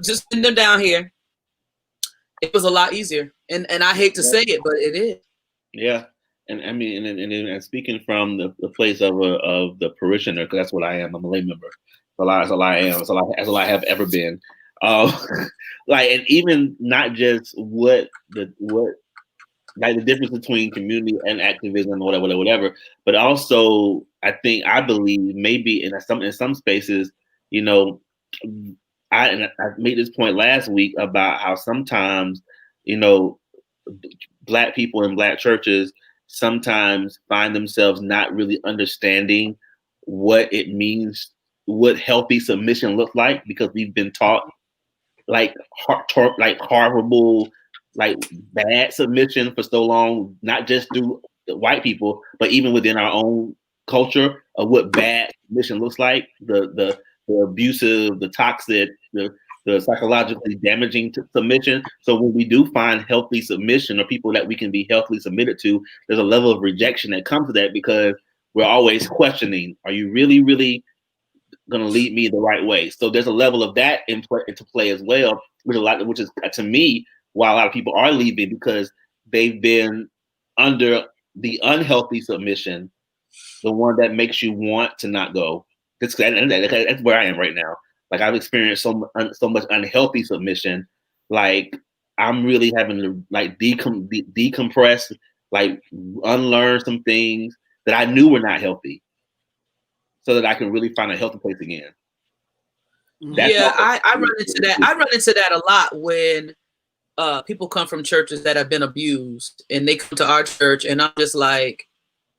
Just send them down here. It was a lot easier, and I hate to say it, but it is. Yeah, and I mean, and speaking from the place of the parishioner, because that's what I am. I'm a lay member. That's all I am. That's all I have ever been. Like, and even not just what like the difference between community and activism or whatever, but also I believe maybe in some spaces, you know, I made this point last week about how sometimes, you know, Black people in Black churches sometimes find themselves not really understanding what it means, what healthy submission looks like, because we've been taught like horrible, like bad submission for so long, not just through white people, but even within our own culture of what bad submission looks like, the abusive, the toxic, the psychologically damaging submission. So when we do find healthy submission or people that we can be healthily submitted to, there's a level of rejection that comes to that, because we're always questioning, are you really, really going to lead me the right way? So there's a level of that into play as well, which is to me why a lot of people are leaving, because they've been under the unhealthy submission, the one that makes you want to not go. That's where I am right now. Like, I've experienced so much unhealthy submission. Like, I'm really having to like decompress, like unlearn some things that I knew were not healthy, so that I can really find a healthy place again. I run into that. I run into that a lot when people come from churches that have been abused and they come to our church, and I'm just like,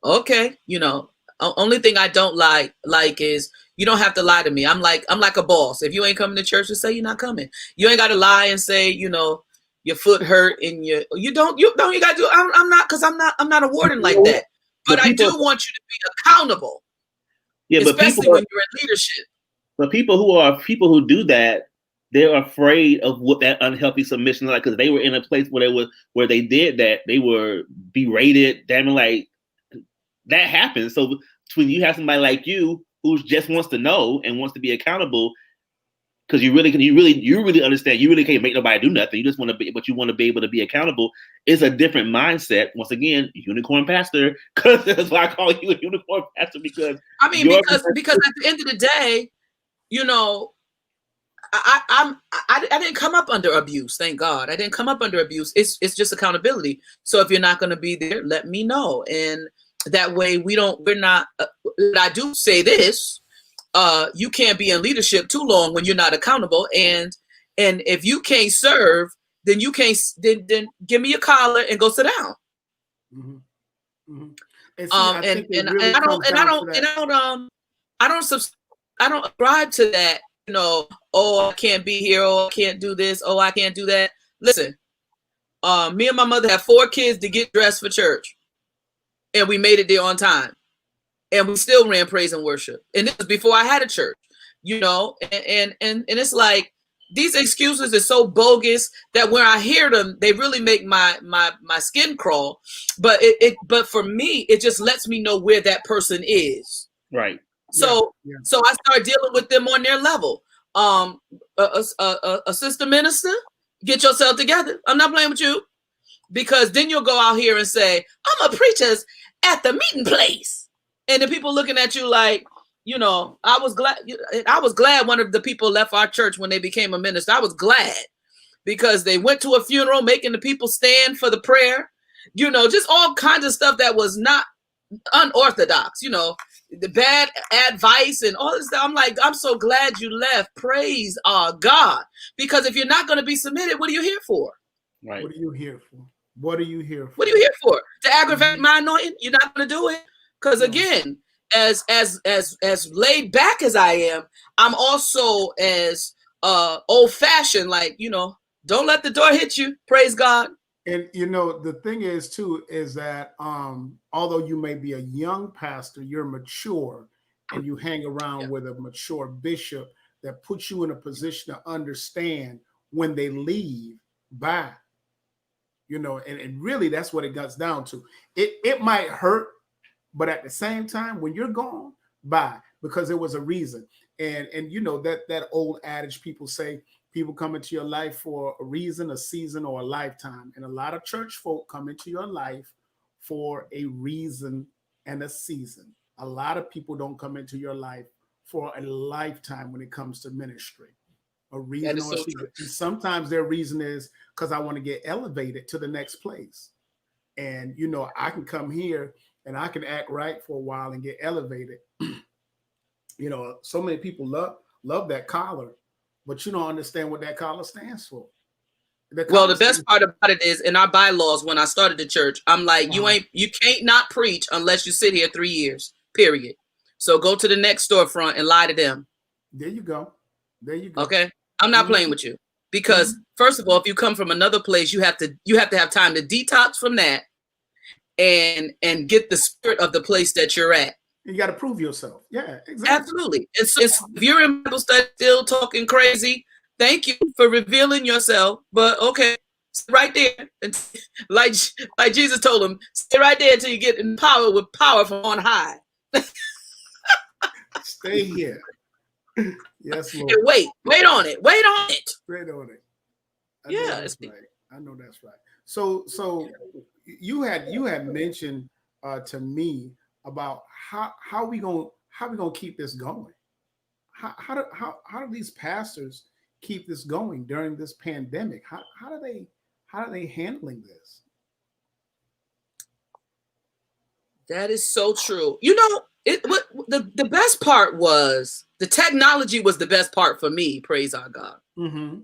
okay, you know, only thing I don't like is you don't have to lie to me. I'm like a boss. If you ain't coming to church, just say you're not coming. You ain't got to lie and say, you know, your foot hurt and you got to do. I'm not a warden like that. But I do want you to be accountable. Yeah, especially when you're in leadership. But people who do that, they're afraid of what that unhealthy submission is like, because they were in a place where they did that, they were berated. Damn, like that happens. So when you have somebody like you who just wants to know and wants to be accountable, because you really understand, you really can't make nobody do nothing. You just want to be, but you want to be able to be accountable. It's a different mindset. Once again, unicorn pastor, because that's why I call you a unicorn pastor, because because at the end of the day, you know, I didn't come up under abuse. Thank God, I didn't come up under abuse. It's just accountability. So if you're not going to be there, let me know, and that way we're not. I do say this. you can't be in leadership too long when you're not accountable. And if you can't serve, then you can't. Then give me your collar and go sit down. Mm-hmm. Mm-hmm. And see, I don't subscribe to that. You know, oh, I can't be here. Oh, I can't do this. Oh, I can't do that. Listen, me and my mother have 4 kids to get dressed for church, and we made it there on time, and we still ran praise and worship. And this was before I had a church, you know. And it's like these excuses are so bogus that when I hear them, they really make my skin crawl. But but for me, it just lets me know where that person is. Right. So so I start dealing with them on their level. A sister minister, get yourself together. I'm not playing with you, because then you'll go out here and say, I'm a preacher at the meeting place, and the people looking at you like, you know, I was glad one of the people left our church when they became a minister. I was glad, because they went to a funeral making the people stand for the prayer, you know, just all kinds of stuff that was not unorthodox, you know, the bad advice and all this stuff. I'm like, I'm so glad you left. Praise our God. Because if you're not going to be submitted, what are you here for? Right. What are you here for? What are you here for? What are you here for? To aggravate my anointing? You're not going to do it. Because again, as laid back as I am, I'm also as old fashioned. Like, you know, don't let the door hit you. Praise God. And you know, the thing is too, is that although you may be a young pastor, you're mature, and you hang around with a mature bishop that puts you in a position to understand when they leave. Bye. You know, and really that's what it comes down to. It might hurt, but at the same time, when you're gone, bye, because there was a reason. And you know, that old adage people say, people come into your life for a reason, a season, or a lifetime. And a lot of church folk come into your life for a reason and a season. A lot of people don't come into your life for a lifetime when it comes to ministry. A reason or a season. And sometimes their reason is because I want to get elevated to the next place. And, you know, I can come here and I can act right for a while and get elevated. You know, so many people love that collar, but you don't understand what that collar stands for. Well, the best part about it is in our bylaws, when I started the church, I'm like, you can't not preach unless you sit here 3 years, period. So go to the next storefront and lie to them. There you go. There you go. Okay. I'm not playing with you, because first of all, if you come from another place, you have to have time to detox from that and get the spirit of the place that you're at. You got to prove yourself. Yeah, exactly. Absolutely. It's if you're in Bible study still talking crazy, thank you for revealing yourself. But okay, stay right there. And like Jesus told him, stay right there until you get empowered with power from on high. Stay here. Yes, Lord. And wait on it. Wait on it. Wait on it. I know that's right. So you had mentioned to me about how we gonna keep this going. How do these pastors keep this going during this pandemic? How are they handling this? That is so true. You know, the best part was the technology was the best part for me. Praise our God. Mm-hmm.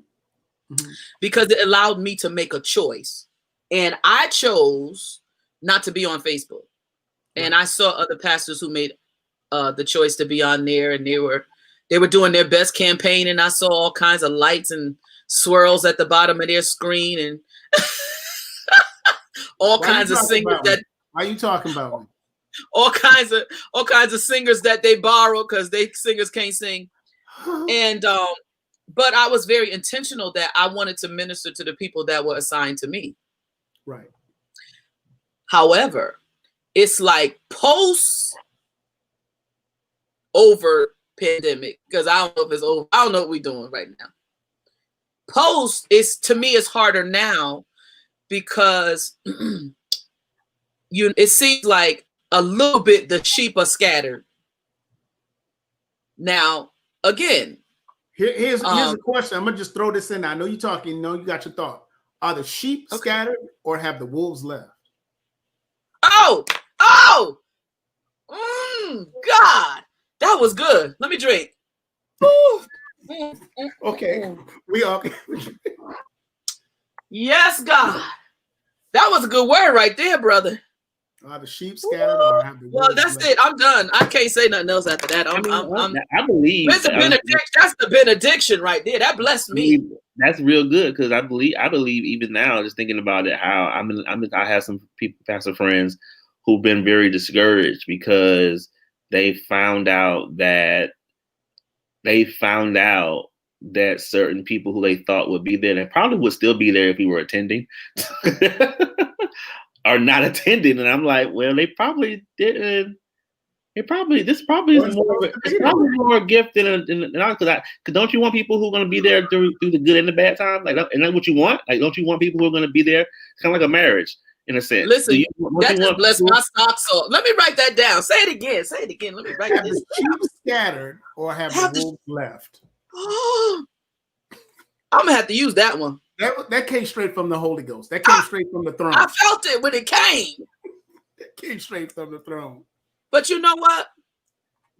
Mm-hmm. Because it allowed me to make a choice, and I chose not to be on Facebook. And I saw other pastors who made the choice to be on there, and they were doing their best campaign, and I saw all kinds of lights and swirls at the bottom of their screen, and all kinds of singers that. Why are you talking about me? All kinds of singers that they borrow because they singers can't sing, and but I was very intentional that I wanted to minister to the people that were assigned to me. Right. However, it's like post over pandemic, because I don't know if it's over. I don't know what we're doing right now. Post is, to me, it's harder now because it seems like a little bit the sheep are scattered. Now, again, here's a question. I'm gonna just throw this in. I know you're talking. You got your thought. Are the sheep scattered, or have the wolves left? God, that was good. Let me drink. Okay, we all. Yes, God. That was a good word right there, brother. Are the sheep scattered or have the Well, wolves that's left? it. I'm done. I can't say nothing else after that. I believe where's the benediction? That's the benediction right there. That blessed me. That's real good because I believe even now, just thinking about it, how I have some people, pastor friends, who've been very discouraged because they found out that certain people who they thought would be there, and probably would still be there if we were attending, are not attending. And I'm like, well, they probably didn't. This is probably more gift than because don't you want people who are going to be there through the good and the bad times? Like, and that's what you want. Like, don't you want people who are going to be there? It's kind of like a marriage in a sense. Listen, that just blessed my socks off. Let me write that down. Say it again. Let me write this. Sheep scattered or have the wolves left? Oh, I'm gonna have to use that one. That came straight from the Holy Ghost. That came straight from the throne. I felt it when it came. That came straight from the throne. But you know what?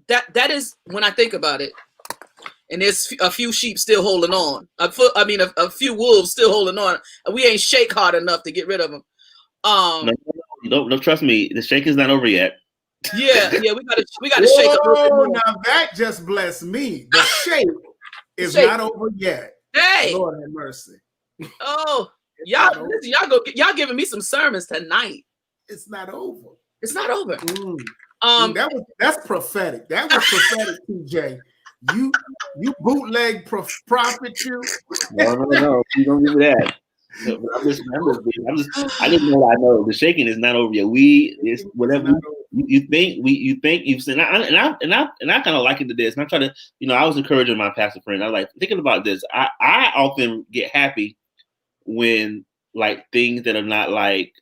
That is when I think about it, and there's a few sheep still holding on. A few wolves still holding on. We ain't shake hard enough to get rid of them. No, trust me. The shake is not over yet. Yeah, we gotta shake a little bit more. Now that just blessed me. The shake is not over yet. Hey, Lord have mercy. Oh, y'all giving me some sermons tonight. It's not over. It's not over. That's prophetic. That was prophetic, TJ. You bootleg prophet, you. No. You don't do that. I just know what I know. The shaking is not over yet. It's whatever you think you've seen. And I kind of liken to this. And I try to, I was encouraging my pastor friend. I was like thinking about this. I often get happy when like things that are not like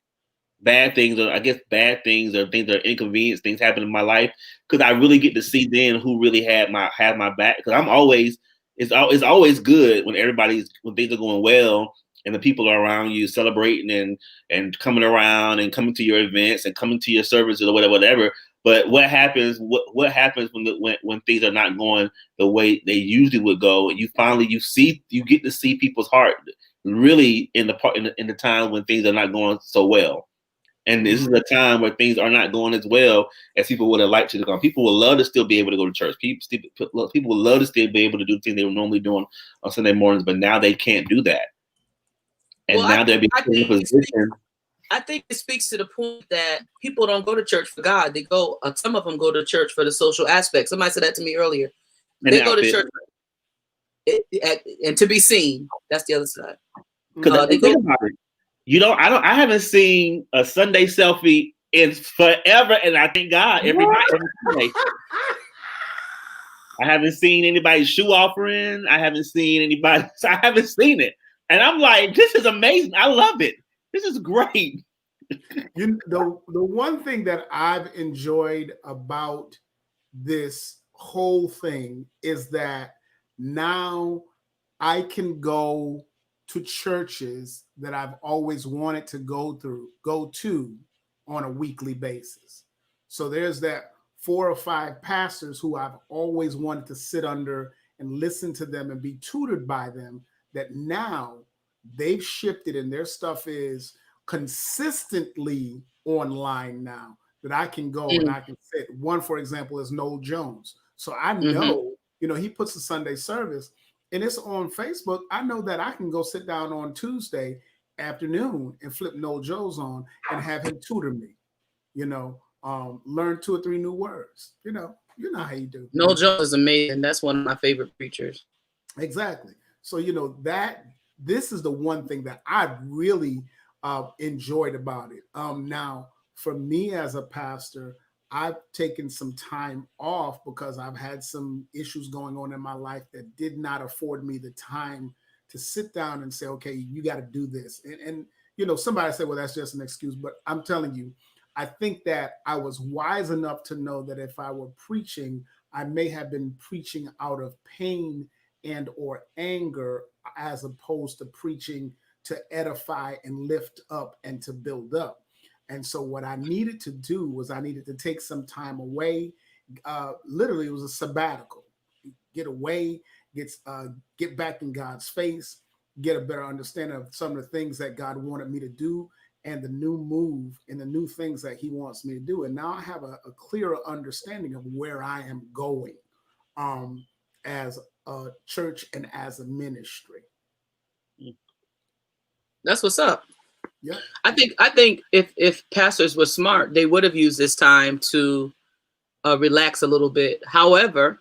bad things, or I guess bad things, or things that are inconvenience things happen in my life, because I really get to see then who really have my back. Because it's always good when things are going well and the people are around you celebrating and coming around and coming to your events and coming to your services or whatever. But what happens when things are not going the way they usually would go? And you get to see people's heart really in the time when things are not going so well. And this is a time where things are not going as well as people would have liked to go. People would love to still be able to go to church. People would love to still be able to do things they were normally doing on Sunday mornings, but now they can't do that. And now they're being in a position. I think it speaks to the point that people don't go to church for God. They go. Some of them go to church for the social aspect. Somebody said that to me earlier. They go to church and to be seen. That's the other side. Think about it. I haven't seen a Sunday selfie in forever, and I thank God every night, every Sunday. I haven't seen anybody's shoe offering. I haven't seen it. And I'm like, this is amazing. I love it. This is great. The one thing that I've enjoyed about this whole thing is that now I can go to churches that I've always wanted to go to on a weekly basis. So there's that 4 or 5 pastors who I've always wanted to sit under and listen to them and be tutored by them, that now they've shifted and their stuff is consistently online now, that I can go and I can sit. One, for example, is Noel Jones. So I know, he puts a Sunday service and it's on Facebook. I know that I can go sit down on Tuesday afternoon and flip Noel Jones on and have him tutor me, learn 2 or 3 new words. You know how you do. Noel Jones is amazing. That's one of my favorite preachers. Exactly. So, that this is the one thing that I really enjoyed about it. Now, for me as a pastor, I've taken some time off because I've had some issues going on in my life that did not afford me the time to sit down and say, okay, you got to do this. And somebody said, well, that's just an excuse. But I'm telling you, I think that I was wise enough to know that if I were preaching, I may have been preaching out of pain and or anger, as opposed to preaching to edify and lift up and to build up. And so what I needed to do was I needed to take some time away, literally it was a sabbatical. Get away, get back in God's face, get a better understanding of some of the things that God wanted me to do and the new move and the new things that he wants me to do. And now I have a clearer understanding of where I am going as a church and as a ministry. That's what's up. Yeah. I think if pastors were smart, they would have used this time to relax a little bit. However,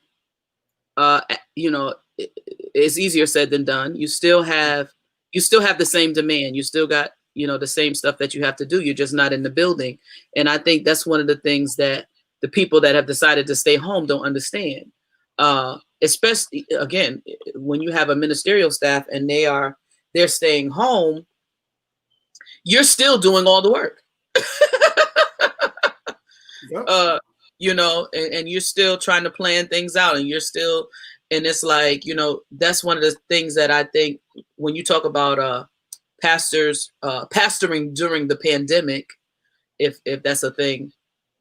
it's easier said than done. You still have the same demand. You still got, the same stuff that you have to do. You're just not in the building. And I think that's one of the things that the people that have decided to stay home don't understand. Especially, again, when you have a ministerial staff and they're staying home, you're still doing all the work. Yep. And you're still trying to plan things out, and it's like, that's one of the things that I think when you talk about pastors pastoring during the pandemic, if that's a thing,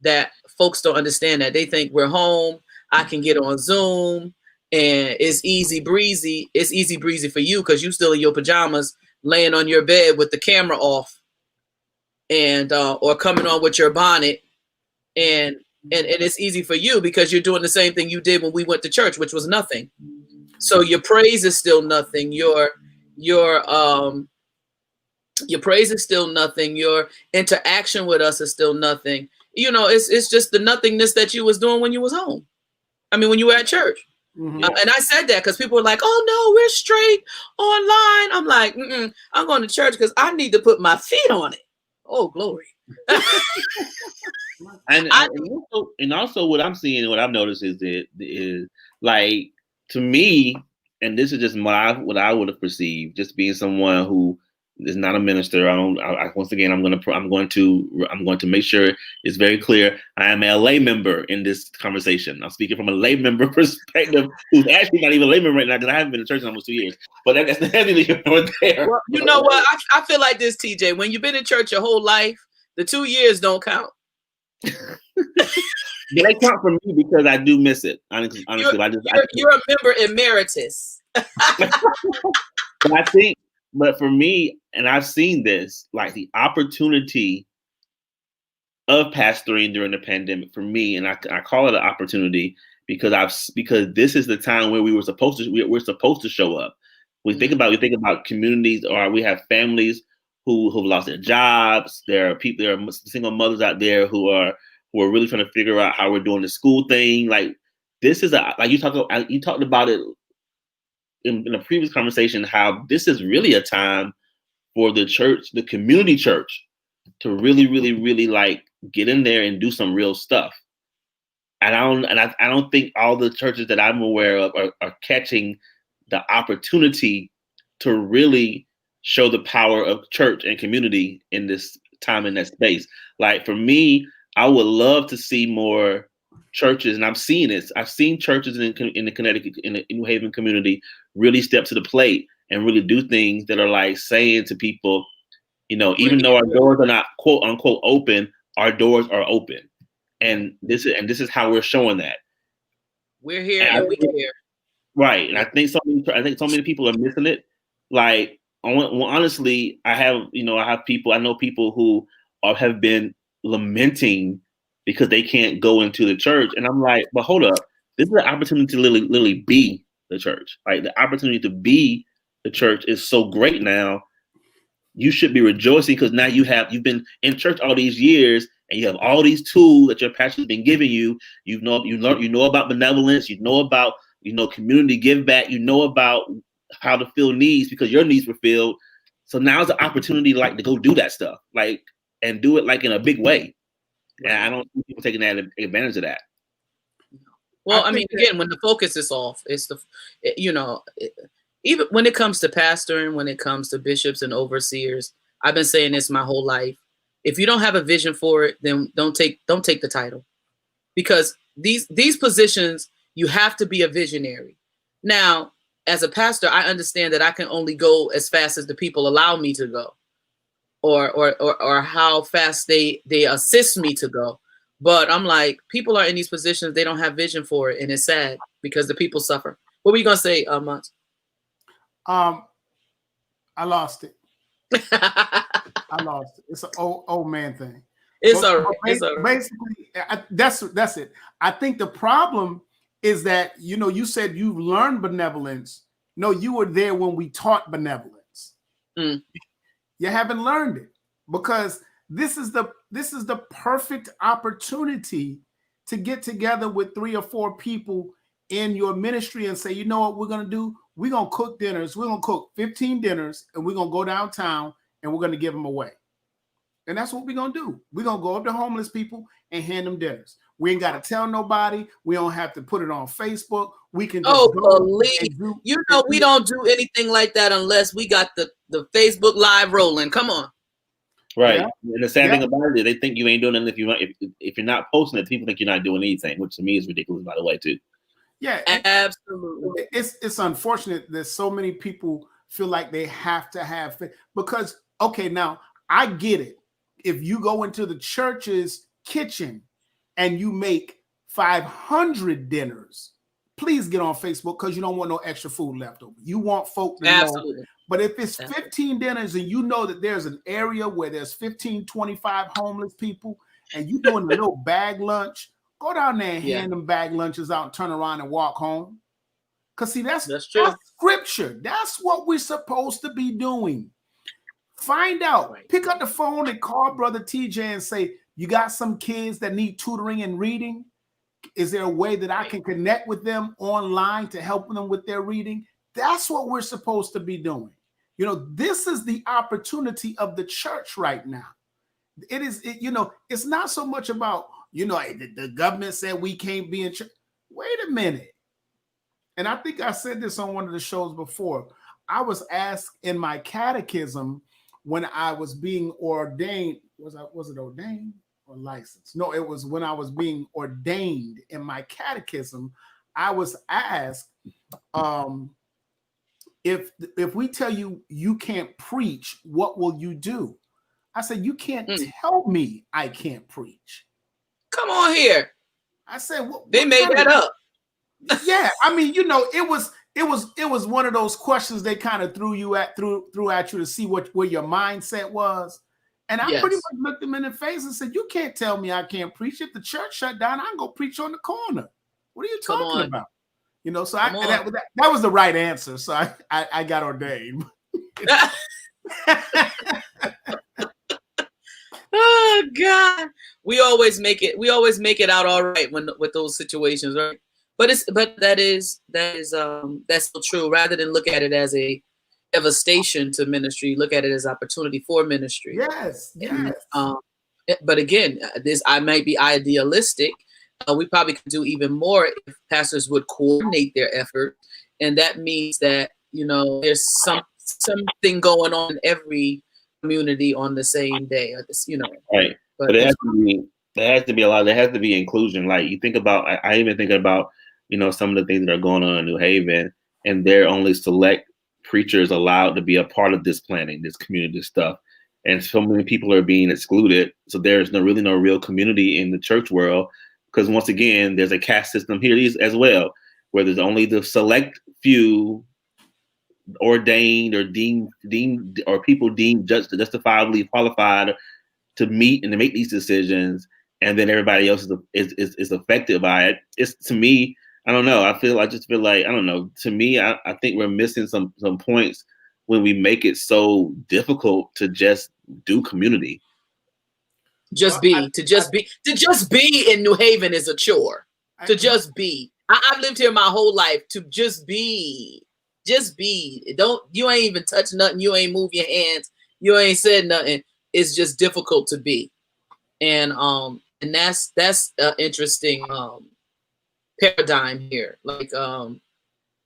that folks don't understand, that they think we're home, I can get on Zoom and it's easy breezy. It's easy breezy for you because you still in your pajamas laying on your bed with the camera off and or coming on with your bonnet, and it's easy for you because you're doing the same thing you did when we went to church, which was nothing. So your praise is still nothing. Your praise is still nothing. Your interaction with us is still nothing. It's just the nothingness that you was doing when you was home. I mean, when you were at church. Mm-hmm. And I said that because people were like, "Oh no, we're straight online." I'm like, I'm going to church because I need to put my feet on it. Oh, glory. and also what I'm seeing and what I've noticed is like, to me, and this is just what I would have perceived, just being someone who is not a minister. Once again, I'm going to make sure it's very clear. I am a lay member in this conversation. I'm speaking from a lay member perspective, who's actually not even a lay member right now because I haven't been in church in almost 2 years. But that's heavily over there. Well, you know what? I feel like this, TJ. When you've been in church your whole life, the 2 years don't count. They count for me because I do miss it. Honestly, you're a member emeritus. But for me, and I've seen this, like the opportunity of pastoring during the pandemic for me, and I call it an opportunity because this is the time where we're supposed to show up. We think about communities, or we have families who've lost their jobs. There are single mothers out there who are really trying to figure out how we're doing the school thing. Like, this is you talked about it in a previous conversation, how this is really a time for the church, the community church, to really, really, really like get in there and do some real stuff. And I don't think all the churches that I'm aware of are catching the opportunity to really show the power of church and community in this time, in that space. Like, for me, I would love to see more churches, and I'm seeing this. I've seen churches in the Connecticut, in the New Haven community, really step to the plate and really do things that are like saying to people, even though our doors are not quote unquote open, our doors are open, and this is how we're showing that we're here and we care. Right, and I think so many people are missing it. Like, honestly, I know people who have been lamenting because they can't go into the church. And I'm like, but hold up. This is an opportunity to literally be the church. Like, the opportunity to be the church is so great now. You should be rejoicing because now you've been in church all these years and you have all these tools that your pastor's been giving you. You know about benevolence, you know about, community give back, you know about how to fill needs because your needs were filled. So now's the opportunity to go do that stuff, and do it in a big way. And I don't see people taking advantage of that. Well, again, when the focus is off, it's even when it comes to pastoring, when it comes to bishops and overseers, I've been saying this my whole life. If you don't have a vision for it, then don't take the title, because these positions, you have to be a visionary. Now, as a pastor, I understand that I can only go as fast as the people allow me to go, or how fast they assist me to go. But I'm like, people are in these positions, they don't have vision for it, and it's sad because the people suffer. What were you gonna say, Monts? I lost it. I lost it. It's an old man thing. It's all right. It's all right. Basically, that's it. I think the problem is that, you said you've learned benevolence. No, you were there when we taught benevolence. Mm. You haven't learned it, because this is the perfect opportunity to get together with 3 or 4 people in your ministry and say, you know what we're going to do? We're going to cook dinners. We're going to cook 15 dinners, and we're going to go downtown and we're going to give them away. And that's what we're going to do. We're going to go up to homeless people and hand them dinners. We ain't got to tell nobody. We don't have to put it on Facebook. We can just we don't do anything like that unless we got the Facebook Live rolling. Come on. Right. Yeah. And the sad thing about it is they think you ain't doing it if you're not posting it, people think you're not doing anything, which to me is ridiculous, by the way, too. Yeah, absolutely. It's unfortunate that so many people feel like they have to have faith, because, okay, now I get it. If you go into the church's kitchen and you make 500 dinners, please get on Facebook, because you don't want no extra food left over. You want folk to know. But if it's 15 dinners and you know that there's an area where there's 15, 25 homeless people and you're doing a little bag lunch, go down there and hand them bag lunches out and turn around and walk home. Because, see, that's true. That's scripture. That's what we're supposed to be doing. Find out. Right. Pick up the phone and call Brother TJ and say, you got some kids that need tutoring and reading? Is there a way that I can connect with them online to help them with their reading? That's what we're supposed to be doing. This is the opportunity of the church right now. It's not so much about, the government said we can't be in church. Wait a minute. And I think I said this on one of the shows before. I was asked in my catechism when I was being ordained. Was it ordained or licensed? No, it was when I was being ordained in my catechism. I was asked, if we tell you you can't preach, what will you do? I said, you can't tell me I can't preach. Come on here. I said, they made that up. Yeah, I mean, it was one of those questions they kind of threw at you to see where your mindset was. And I pretty much looked them in the face and said, you can't tell me I can't preach. If the church shut down, I can go preach on the corner. What are you talking about? So that was the right answer. So I got ordained. Oh God, we always make it out all right with those situations, right? But that's so true. Rather than look at it as a devastation to ministry, look at it as opportunity for ministry. Yes. But again, I might be idealistic. We probably could do even more if pastors would coordinate their effort, and that means that there's something going on in every community on the same day. Right. But there has to be a lot. There has to be inclusion. Like you think about, I even think about some of the things that are going on in New Haven, and they're only select preachers allowed to be a part of this planning, this community stuff, and so many people are being excluded. So there's no real community in the church world. Because once again, there's a caste system here as well, where there's only the select few ordained or deemed or people deemed justifiably qualified to meet and to make these decisions, and then everybody else is affected by it. It's, to me, I don't know. I just feel like I don't know. To me, I think we're missing some points when we make it so difficult to just do community. To just be in New Haven is a chore. Just be. I've lived here my whole life. To just be. You ain't even touch nothing. You ain't move your hands. You ain't said nothing. It's just difficult to be. And that's an interesting paradigm here. Like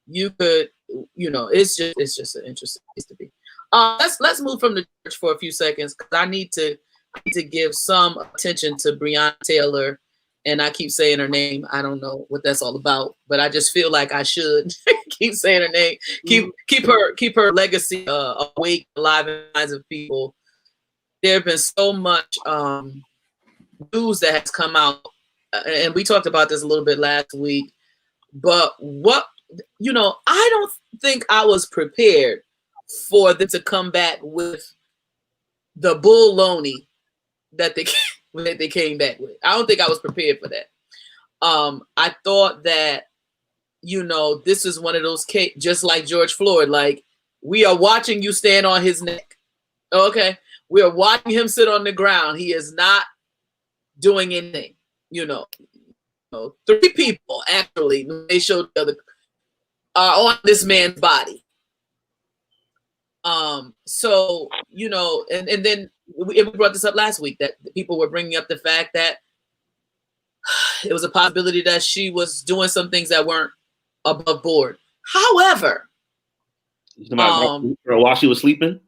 you could, it's just an interesting place to be. Let's move from the church for a few seconds, because I need to give some attention to Breonna Taylor, and I keep saying her name. I don't know what that's all about, but I just feel like I should keep saying her name. Keep her legacy awake, alive in the minds of people. There have been so much news that has come out, and we talked about this a little bit last week, but what, I don't think I was prepared for them to come back with the bull loney that they came back with. I don't think I was prepared for that. I thought that, this is one of those cases, just like George Floyd, like, we are watching you stand on his neck. Okay. We are watching him sit on the ground. He is not doing anything, 3 people actually, they showed the other, on this man's body. So, and then we brought this up last week, that people were bringing up the fact that it was a possibility that she was doing some things that weren't above board. However, while she was sleeping,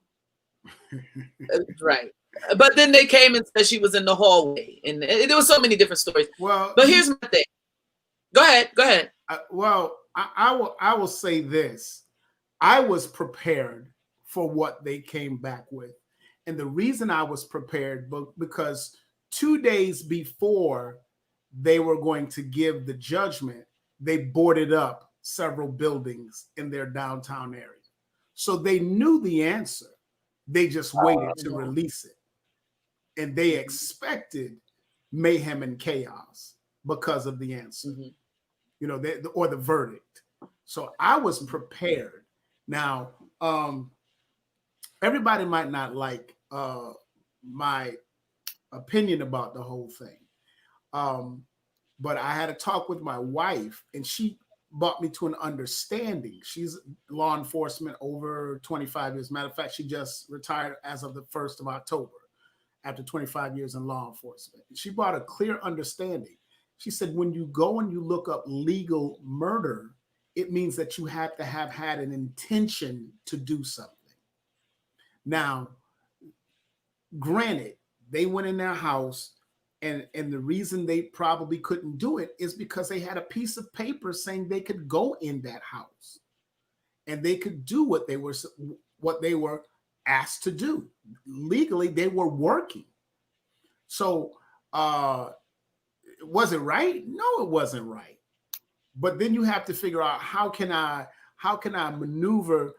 right. But then they came and said she was in the hallway, and there was so many different stories. Well, but here's my thing. Go ahead. I will say this. I was prepared for what they came back with. And the reason I was prepared, because 2 days before they were going to give the judgment, they boarded up several buildings in their downtown area. So they knew the answer. They just waited to release it. And they expected mayhem and chaos because of the answer, or the verdict. So I was prepared. Now, everybody might not like my opinion about the whole thing. But I had a talk with my wife, and she brought me to an understanding. She's law enforcement over 25 years. Matter of fact, she just retired as of the 1st of October after 25 years in law enforcement. She brought a clear understanding. She said, when you go and you look up legal murder, it means that you have to have had an intention to do something. Now, granted, they went in their house, and the reason they probably couldn't do it is because they had a piece of paper saying they could go in that house and they could do what they were asked to do. Legally, they were working. So, was it right? No, it wasn't right. But then you have to figure out how can I maneuver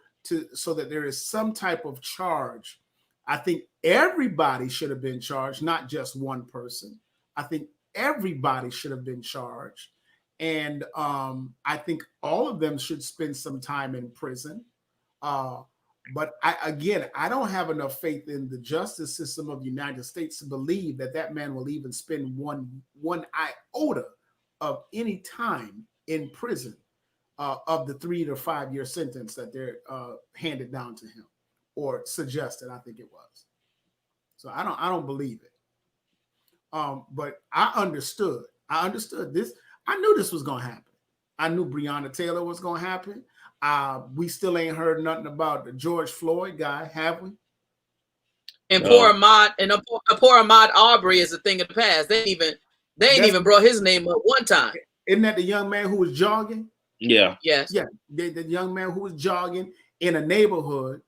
so that there is some type of charge. I think everybody should have been charged, not just one person. I think everybody should have been charged. And I think all of them should spend some time in prison. But I don't have enough faith in the justice system of the United States to believe that man will even spend one iota of any time in prison of the 3 to 5 year sentence that they're handed down to him, or suggested, I think it was. So I don't believe it. But I understood this. I knew this was going to happen. I knew Breonna Taylor was going to happen. We still ain't heard nothing about the George Floyd guy, have we? And poor Ahmaud Arbery is a thing of the past. They ain't even brought his name up one time. Isn't that the young man who was jogging? Yeah. Yes. Yeah. The young man who was jogging in a neighborhood.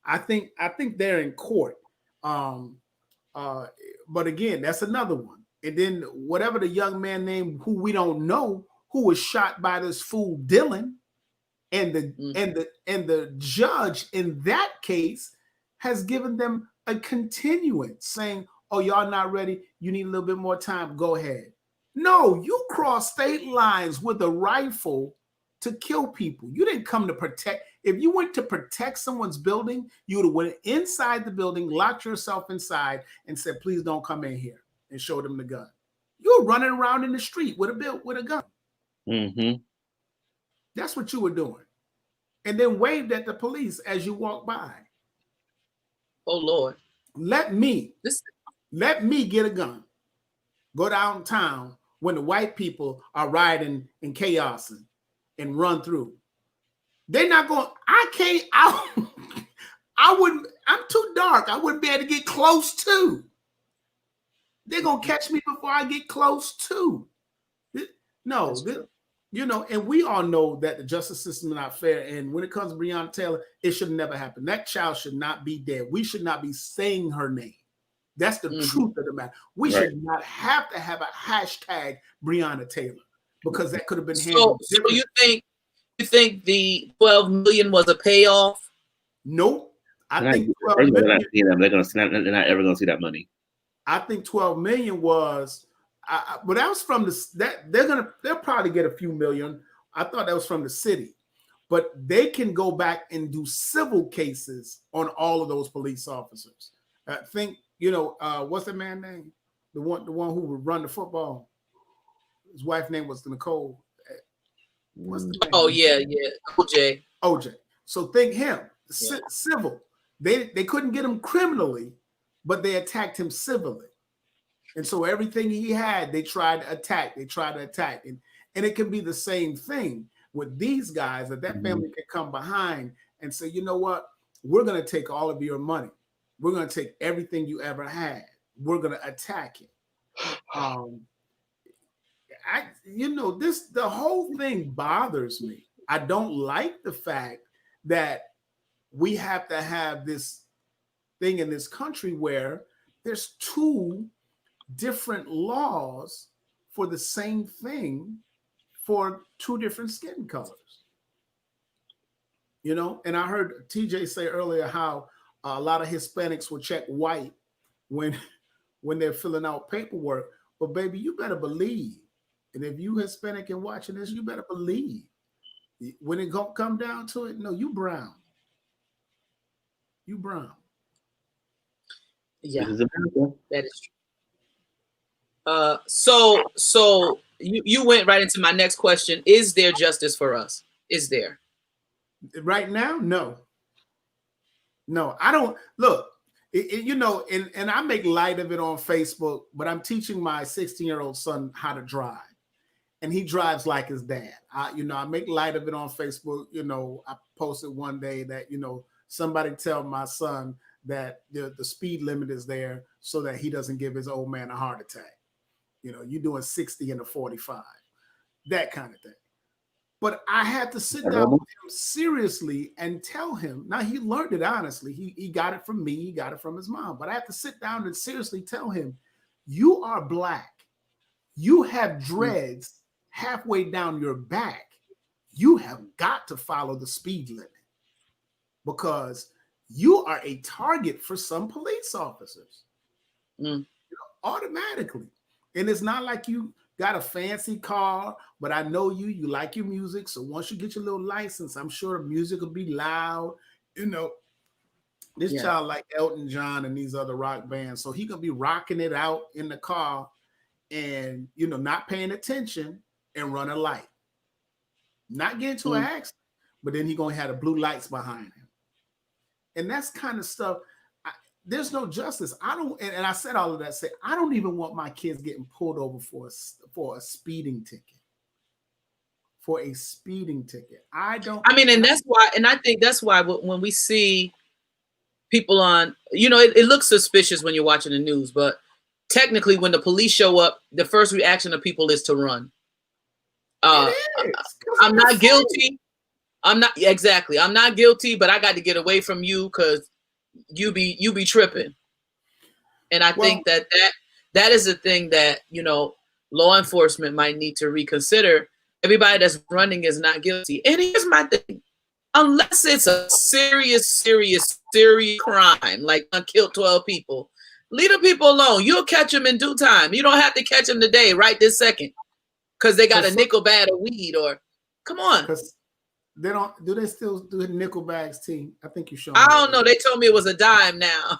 I think they're in court. But again, that's another one. And then whatever the young man named, who we don't know, who was shot by this fool Dylan, and the judge in that case has given them a continuance, saying, "Oh, y'all not ready. You need a little bit more time. Go ahead." No, you cross state lines with a rifle to kill people. You didn't come to protect. If you went to protect someone's building, you would have went inside the building, locked yourself inside, and said, "Please don't come in here," and showed them the gun. You were running around in the street with a gun. Mm-hmm. That's what you were doing. And then waved at the police as you walked by. Oh, Lord. Let me get a gun. Go downtown when the white people are riding and chaosing and run through. They're not going, I wouldn't, I'm too dark. I wouldn't be able to get close to. They're going to catch me before I get close to. No, and we all know that the justice system is not fair. And when it comes to Breonna Taylor, it should never happen. That child should not be dead. We should not be saying her name. That's the truth of the matter. We should not have to have a hashtag Breonna Taylor, because that could have been handled differently. So you think the 12 million was a payoff? Nope. I think 12 million. They're not ever going to see that money. I think 12 million was, but that was from they'll probably get a few million. I thought that was from the city, but they can go back and do civil cases on all of those police officers. I think, what's the man's name? The one who would run the football. His wife's name was Nicole. What's the name? Oh yeah, OJ. So think him, civil. They couldn't get him criminally, but they attacked him civilly. And so everything he had, they tried to attack. And it can be the same thing with these guys, that family can come behind and say, you know what? We're going to take all of your money. We're going to take everything you ever had. We're going to attack it. The whole thing bothers me. I don't like the fact that we have to have this thing in this country where there's two different laws for the same thing for two different skin colors. And I heard TJ say earlier how a lot of Hispanics will check white when they're filling out paperwork. But baby, you better believe. And if you Hispanic and watching this, you better believe. When it come down to it, no, you brown. You brown. Yeah, that is true. So you went right into my next question. Is there justice for us? Is there? Right now? No, I don't. Look, and I make light of it on Facebook, but I'm teaching my 16-year-old son how to drive. And he drives like his dad. I make light of it on Facebook. I posted one day that, somebody tell my son that the speed limit is there so that he doesn't give his old man a heart attack. You're doing 60 in a 45, that kind of thing. But I had to sit down with him seriously and tell him. Now, he learned it honestly. He got it from me. He got it from his mom. But I have to sit down and seriously tell him, you are Black. You have dreads halfway down your back. You have got to follow the speed limit, because you are a target for some police officers automatically. And it's not like you got a fancy car, but I know you like your music. So once you get your little license, I'm sure the music will be loud. This child like Elton John and these other rock bands. So he gonna be rocking it out in the car and, not paying attention and run a light. Not get into an accident, but then he gonna have the blue lights behind him. And that's kind of stuff. There's no justice. I don't, and I said all of that. I don't even want my kids getting pulled over for a speeding ticket. For a speeding ticket, I don't. I mean, and that's why, and I think that's why when we see people on, it looks suspicious when you're watching the news, but technically, when the police show up, the first reaction of people is to run. I'm not guilty. I'm not guilty, but I got to get away from you because you be tripping. And I think that is a thing that, law enforcement might need to reconsider. Everybody that's running is not guilty. And here's my thing. Unless it's a serious crime, like I killed 12 people, leave the people alone. You'll catch them in due time. You don't have to catch them today, right this second, because they got a nickel bag of weed or come on. They don't. Do they still do nickel bags, team? I think you showed. I don't know. They told me it was a dime now.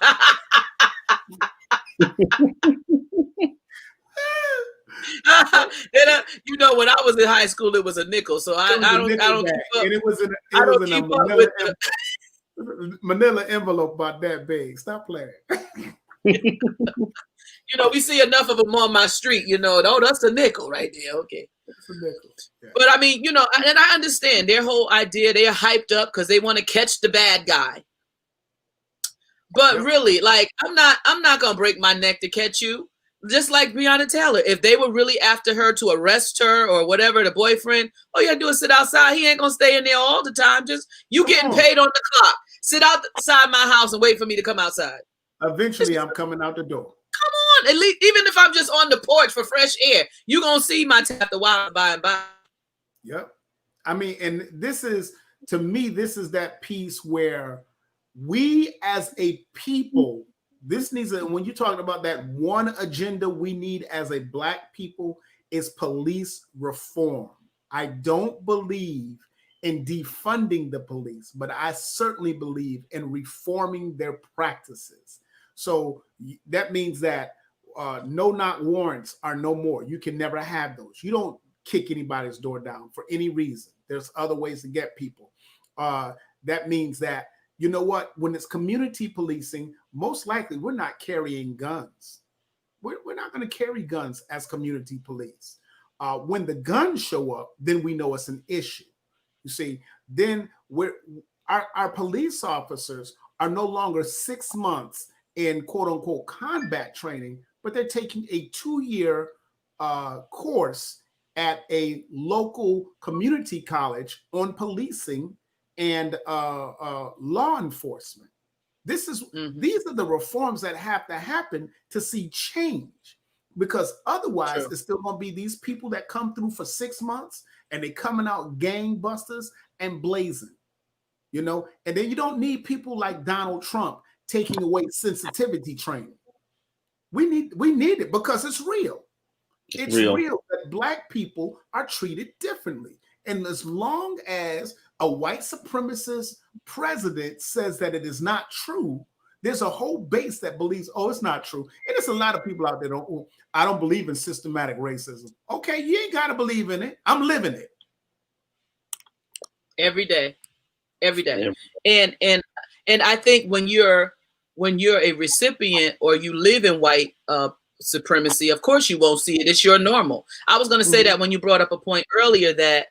When I was in high school, it was a nickel. So I don't keep up. And it was in a manila envelope about that big. Stop playing. We see enough of them on my street. Oh, that's a nickel right there. Okay. It's a nickel. Yeah. But I mean, and I understand their whole idea. They're hyped up because they want to catch the bad guy. But really, like, I'm not gonna break my neck to catch you. Just like Breonna Taylor, if they were really after her to arrest her or whatever, the boyfriend, all you gotta do is sit outside. He ain't gonna stay in there all the time. Just you getting paid on the clock. Sit outside my house and wait for me to come outside. Eventually, I'm coming out the door. Come on, at least even if I'm just on the porch for fresh air, you're gonna see my tap the wild by and by. Yep. I mean, and this is, to me, this is that piece where we as a people, this needs a, when you're talking about that one agenda we need as a Black people is police reform. I don't believe in defunding the police, but I certainly believe in reforming their practices. So that means that no-knock warrants are no more. You can never have those. You don't kick anybody's door down for any reason. There's other ways to get people. That means that, you know what, when it's community policing, most likely we're not carrying guns. We're not going to carry guns as community police. When the guns show up, then we know it's an issue. You see, then our police officers are no longer 6 months in quote unquote combat training, but they're taking a 2-year course at a local community college on policing and law enforcement. These are the reforms that have to happen to see change, because otherwise it's still going to be these people that come through for 6 months and they coming out gangbusters and blazing, you know, and then you don't need people like Donald Trump taking away sensitivity training. We need it because it's real. It's real that Black people are treated differently. And as long as a white supremacist president says that it is not true, there's a whole base that believes, oh, it's not true. And there's a lot of people out there I don't believe in systematic racism. Okay, you ain't got to believe in it. I'm living it. Every day. And I think when you're a recipient or you live in white supremacy, of course you won't see it. It's your normal. I was going to say that when you brought up a point earlier that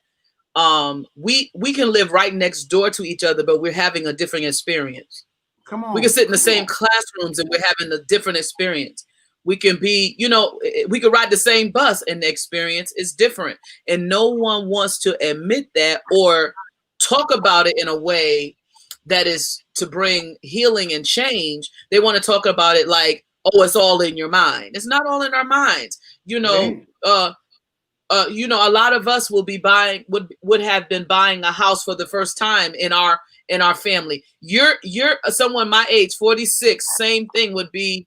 we can live right next door to each other, but we're having a different experience. Come on. We can sit in the same classrooms and we're having a different experience. We can be, you know, we could ride the same bus and the experience is different. And no one wants to admit that or talk about it in a way that is to bring healing and change. They want to talk about it like, oh, it's all in your mind. It's not all in our minds. You know, you know, a lot of us will be buying, would have been buying a house for the first time in our family. You're someone my age, 46, same thing would be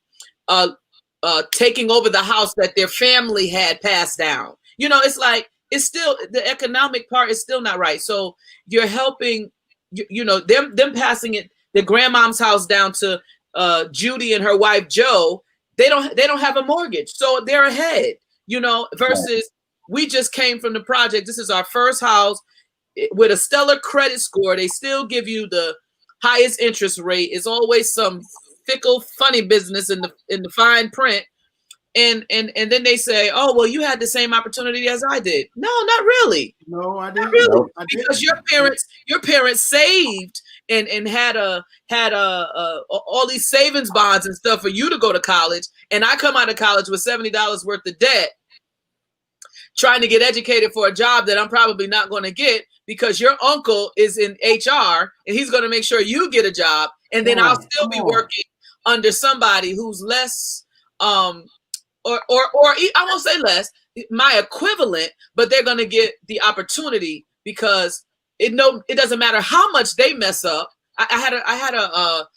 taking over the house that their family had passed down. You know, it's like, it's still, the economic part is still not right. So you're helping, you know, them passing it, the grandmom's house down to Judy and her wife, Joe. They don't have a mortgage. So they're ahead, you know, versus we just came from the project. This is our first house with a stellar credit score. They still give you the highest interest rate. It's always some fickle, funny business in the fine print. And then they say, oh, well, you had the same opportunity as I did. No, not really. No, I didn't. Not really. No, I because didn't. your parents saved and had all these savings bonds and stuff for you to go to college. And I come out of college with $70 worth of debt, trying to get educated for a job that I'm probably not going to get because your uncle is in HR and he's going to make sure you get a job. And then I'll still be working under somebody who's less, or I won't say less, my equivalent, but they're going to get the opportunity because it doesn't matter how much they mess up. I had a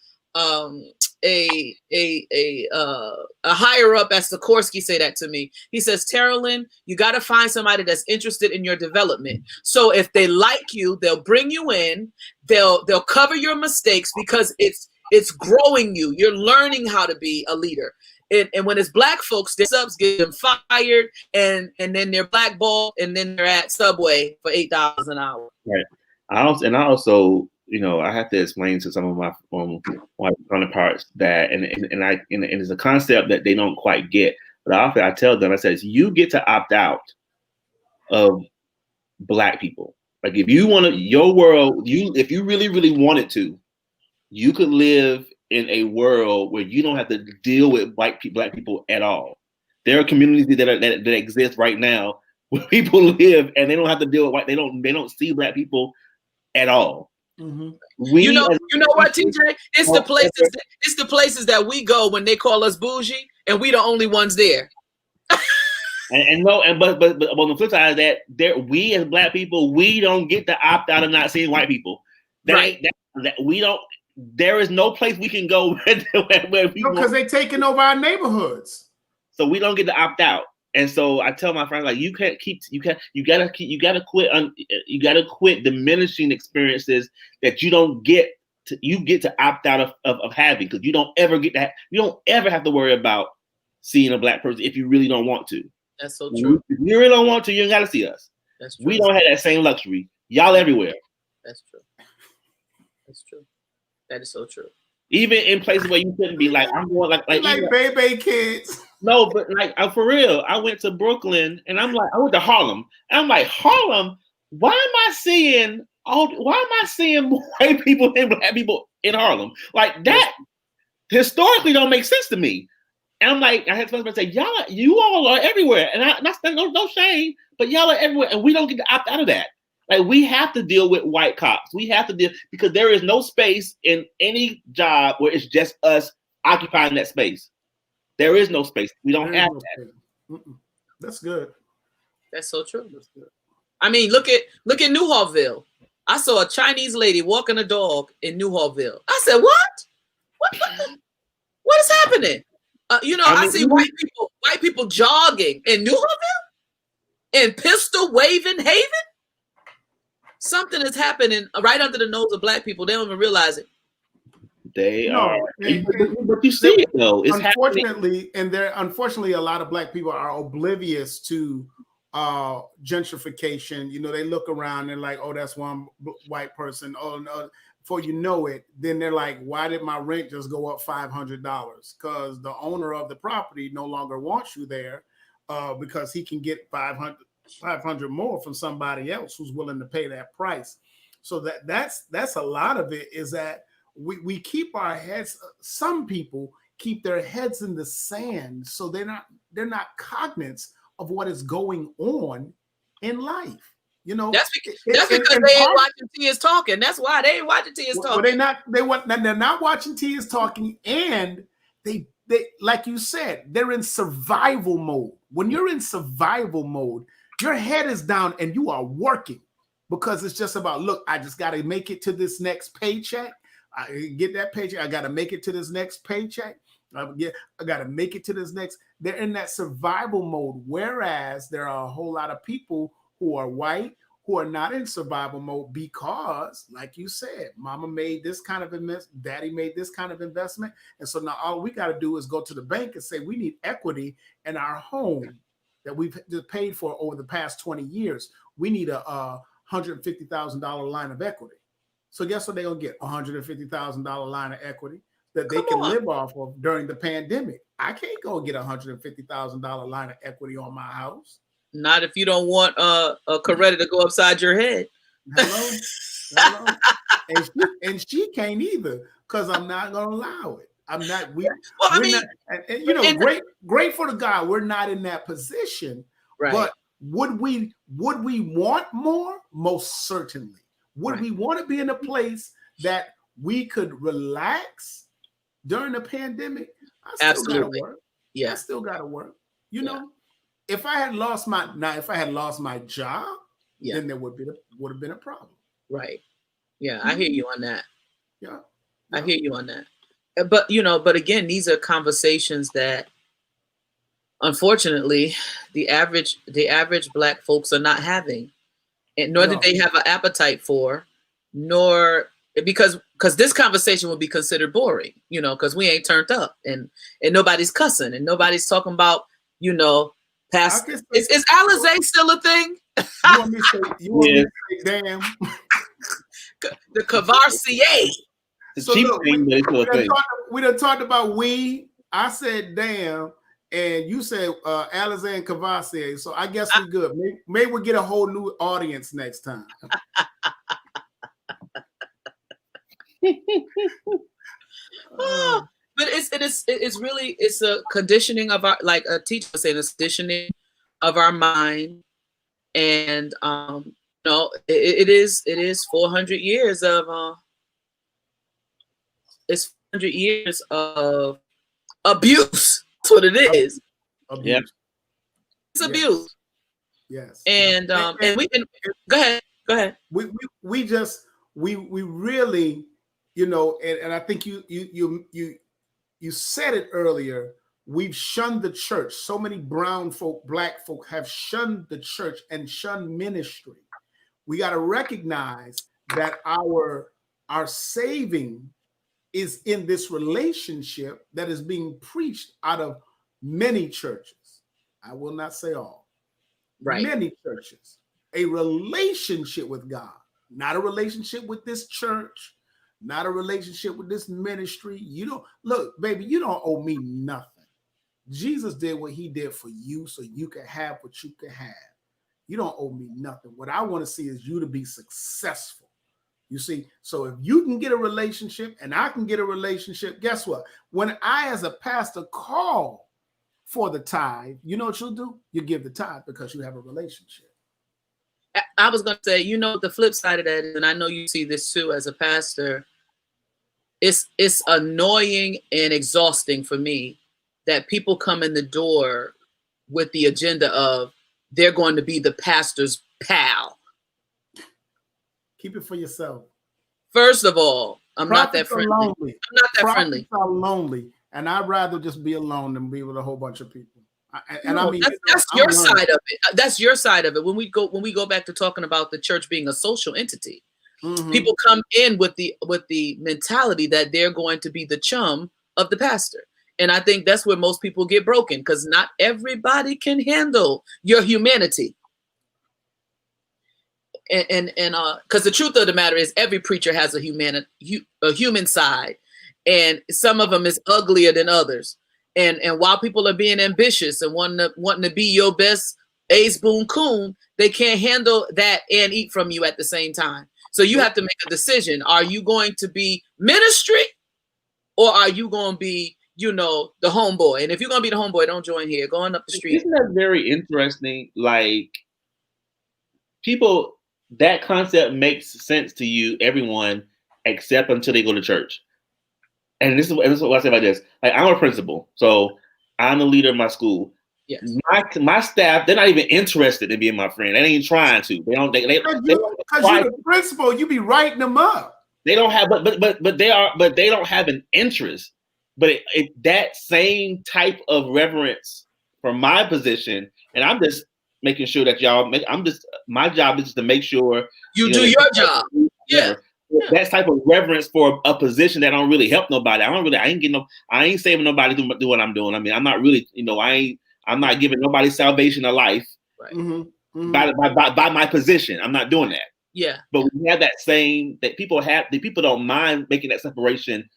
higher up at Sikorsky say that to me. He says, Tarolyn, you got to find somebody that's interested in your development. So if they like you, they'll bring you in, they'll cover your mistakes because it's growing you. You're learning how to be a leader. And when it's Black folks, their subs get them fired, and then they're blackballed, and then they're at Subway for $8 an hour. Right. I also, you know, I have to explain to some of my white counterparts that, and it's a concept that they don't quite get. But often I tell them, I says, you get to opt out of Black people. Like if you want to, your world, if you really, really wanted to, you could live in a world where you don't have to deal with Black people at all. There are communities that exist right now where people live and they don't have to deal with white. They don't see Black people at all. You know what, TJ? It's the places that we go when they call us bougie, and we the only ones there. But on the flip side of that, we as Black people, we don't get to opt out of not seeing white people. We don't. There is no place we can go where people, because they're taking over our neighborhoods. So we don't get to opt out. And so I tell my friends, like, you gotta quit diminishing experiences that you don't get to. You get to opt out of having, because you don't ever have to worry about seeing a Black person if you really don't want to. That's so true. If you really don't want to, you ain't gotta see us. That's true. We don't have that same luxury. Y'all everywhere. That's true. That's true. That is so true. Even in places where you couldn't be, like, I'm going like baby kids. No, but like, for real, I went to Brooklyn and I went to Harlem and I'm like, Harlem, why am I seeing white people and Black people in Harlem? Like, that historically don't make sense to me. And I'm like, I had someone say, you all are everywhere. And that's no shame, but y'all are everywhere. And we don't get to opt out of that. Like, we have to deal with white cops. We have to deal, because there is no space in any job where it's just us occupying that space. There is no space. We don't have that. That's good. That's so true. That's good. I mean, look at Newhallville. I saw a Chinese lady walking a dog in Newhallville. I said, what is happening? I see white people jogging in Newhallville, in pistol waving Haven. Something is happening right under the nose of Black people. They don't even realize it. They are. But you see it though. It's unfortunately, unfortunately, a lot of Black people are oblivious to gentrification. They look around and like, oh, that's one white person. Oh no. Before you know it, then they're like, why did my rent just go up $500? Because the owner of the property no longer wants you there, because he can get 500 more from somebody else who's willing to pay that price. So that's a lot of it, is that we keep our heads. Some people keep their heads in the sand, so they're not cognizant of what is going on in life. That's because they ain't watching T is Talking. That's why they ain't watching T is Talking. They're not watching T is Talking, and they like you said, they're in survival mode. When you're in survival mode, your head is down and you are working, because it's just about, look, I just got to make it to this next paycheck. I get that paycheck. I got to make it to this next paycheck. I got to make it to this next. They're in that survival mode. Whereas there are a whole lot of people who are white who are not in survival mode, because, like you said, mama made this kind of investment, daddy made this kind of investment. And so now all we got to do is go to the bank and say, we need equity in our home that we've just paid for over the past 20 years. We need a $150,000 line of equity. So guess what they're going to get? $150,000 line of equity that they can live off of during the pandemic. I can't go get $150,000 line of equity on my house. Not if you don't want a Coretta to go upside your head. Hello. And she can't either, because I'm not going to allow it. I'm not. Great for the guy. We're not in that position. Right. But would we want more? Most certainly. Would we want to be in a place that we could relax during the pandemic? I still got to work. Yeah, I still got to work. If I had lost my job, then there would have been a problem. Right. Yeah, I hear you on that. Yeah. I hear you on that. But again, these are conversations that, unfortunately, the average Black folks are not having, and nor did they have an appetite for, nor because this conversation would be considered boring, because we ain't turned up and nobody's cussing and nobody's talking about, past. Is Alizé still a thing? You want me to say damn? The Cavassier. So look, we done talked about we. I said damn, and you said Alizé and Cavassier. So I guess we're good. Maybe we'll get a whole new audience next time. But it's really a conditioning of our, like a teacher was saying, it's conditioning of our mind, and No, it is 400 years of it's 400 years of abuse. That's what it is. Abuse. Yeah. It's abuse. Yes. And we can go ahead. We really, you know, and I think you said it earlier. We've shunned the church. So many brown folk, black folk have shunned the church and shunned ministry. We got to recognize that our saving is in this relationship that is being preached out of many churches. I will not say all. Right. Many churches. A relationship with God, not a relationship with this church, not a relationship with this ministry. You don't, look, baby, you don't owe me nothing. Jesus did what he did for you so you can have what you can have. You don't owe me nothing. What I want to see is you to be successful. You see, so if you can get a relationship and I can get a relationship, guess what? When I, as a pastor, call for the tithe, you know what you'll do? You give the tithe because you have a relationship. I was going to say, you know, the flip side of that is, and I know you see this too as a pastor, it's annoying and exhausting for me that people come in the door with the agenda of they're going to be the pastor's pal. Keep it for yourself. First of all, I'm not that Prophets friendly. I'm not that friendly. Are lonely, and I'd rather just be alone than be with a whole bunch of people. I mean, that's your side of it. That's your side of it. When we go back to talking about the church being a social entity, people come in with the mentality that they're going to be the chum of the pastor. And I think that's where most people get broken, because not everybody can handle your humanity. And because the truth of the matter is, every preacher has a human side, and some of them is uglier than others. And while people are being ambitious and wanting to be your best ace boon coon, they can't handle that and eat from you at the same time. So you have to make a decision. Are you going to be ministry, or are you going to be, you know, the homeboy? And if you're going to be the homeboy, don't join here. Going up the street. Isn't that very interesting? Like, people, that concept makes sense to you, everyone, except until they go to church. And this is what I say about this. Like, I'm a principal, so I'm the leader of my school. Yes. My staff, they're not even interested in being my friend. They ain't trying to. Because you're the principal, you be writing them up. They don't have, but they don't have an interest. But that same type of reverence for my position, and I'm just making sure that my job is just to make sure you do your job. Yeah. That type of reverence for a position that don't really help nobody. I ain't saving nobody to do what I'm doing. I mean, I'm not really, I'm not giving nobody salvation or life by my position. I'm not doing that. Yeah. But we have that same, that people don't mind making that separation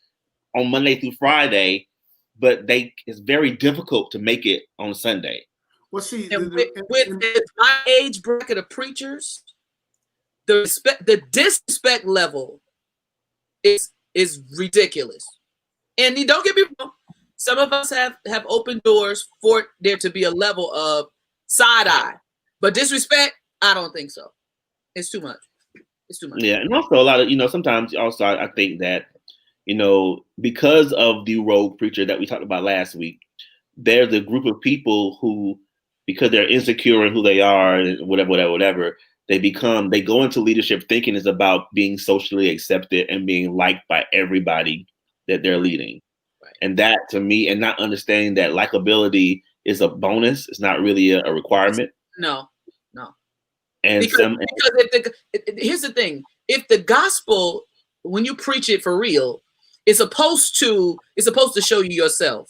on Monday through Friday, but it's very difficult to make it on Sunday. Well, see, with my age bracket of preachers, the disrespect level is ridiculous. And you don't get me wrong, some of us have opened doors for there to be a level of side eye, but disrespect, I don't think so. It's too much. It's too much. Yeah, and also a lot of sometimes also I think that because of the rogue preacher that we talked about last week, there's a group of people who, because they're insecure in who they are and whatever. They go into leadership thinking it's about being socially accepted and being liked by everybody that they're leading. Right. And that, to me, and not understanding that likability is a bonus. It's not really a requirement. No. And because here's the thing. If the gospel, when you preach it for real, it's supposed to show you yourself.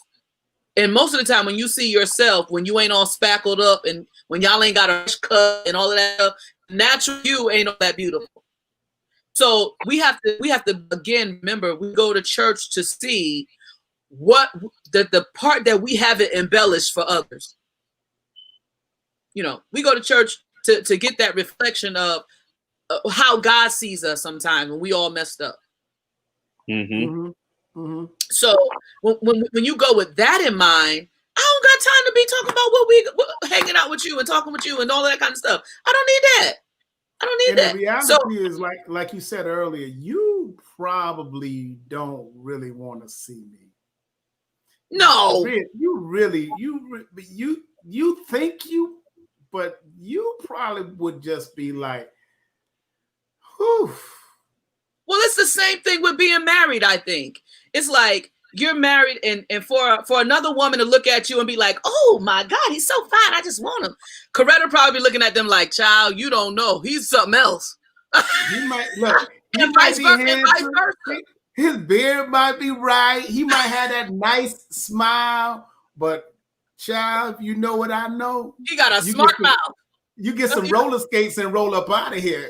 And most of the time when you see yourself, when you ain't all spackled up and when y'all ain't got a cut and all of that stuff, natural you ain't all that beautiful. So we have to again remember, we go to church to see what the part that we haven't embellished for others. We go to church to get that reflection of how God sees us sometimes when we all messed up. So when you go with that in mind, I don't got time to be talking about what hanging out with you and talking with you and all that kind of stuff. I don't need that. I don't need and that. the reality is, like you said earlier, you probably don't really want to see me. No. You think you, but you probably would just be like, whew. Well, it's the same thing with being married, I think. It's like you're married and for another woman to look at you and be like, oh my God, he's so fine. I just want him. Coretta probably be looking at them like, child, you don't know. He's something else. He might look, he and might vice be versa, handsome. His beard might be right. He might have that nice smile, but child, you know what I know? He got a smart mouth. You get some roller skates and roll up out of here.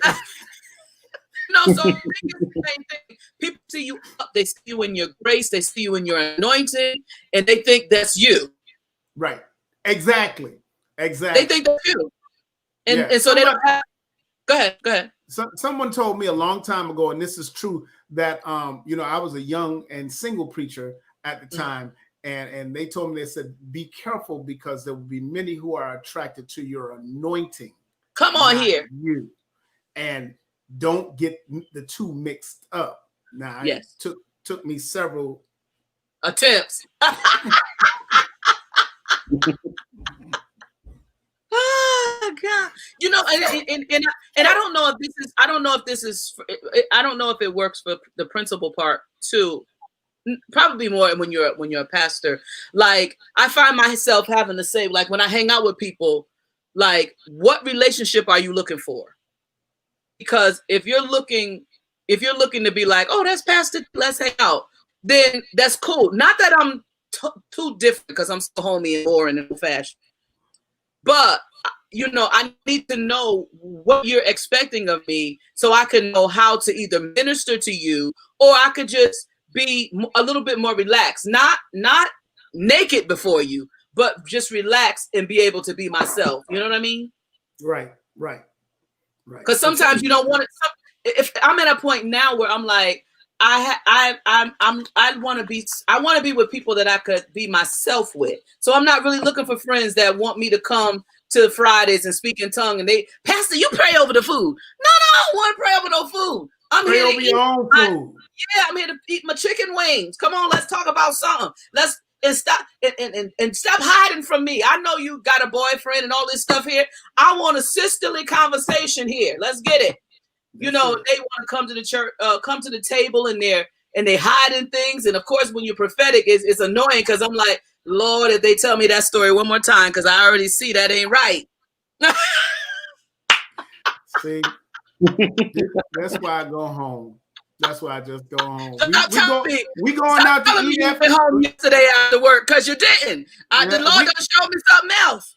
No, so it's the same thing. People see you up, they see you in your grace, they see you in your anointing, and they think that's you. Right. Exactly. They think that's you. And so they don't have. Go ahead. Someone told me a long time ago, and this is true, that I was a young and single preacher at the time, and they told me, they said, be careful because there will be many who are attracted to your anointing. Come on here. You. And don't get the two mixed up. Now, it took me several attempts. Oh God! And I don't know if this is. I don't know if it works for the principal part too. Probably more when you're a pastor. Like I find myself having to say, like when I hang out with people, like what relationship are you looking for? Because if you're looking to be like, oh, that's pastor, let's hang out, then that's cool. Not that I'm too different because I'm so homey and boring and old fashioned. But, I need to know what you're expecting of me so I can know how to either minister to you or I could just be a little bit more relaxed. Not naked before you, but just relax and be able to be myself. You know what I mean? Right. Because sometimes you don't want it. If I'm at a point now where I'm like, I want to be with people that I could be myself with. So I'm not really looking for friends that want me to come to Fridays and speak in tongue and Pastor, you pray over the food. No, I don't want to pray over no food. I'm pray here over to your own food. I'm here to eat my chicken wings. Come on, let's talk about something. Stop hiding from me. I know you got a boyfriend and all this stuff here. I want a sisterly conversation here. Let's get it. They want to come to the church, come to the table, and they hiding things. And of course, when you're prophetic, it's annoying because I'm like, Lord, if they tell me that story one more time, because I already see that ain't right. See, that's why I go home. That's why I just go home. We going out to eat after home yesterday after work because you didn't. The Lord done showed me something else.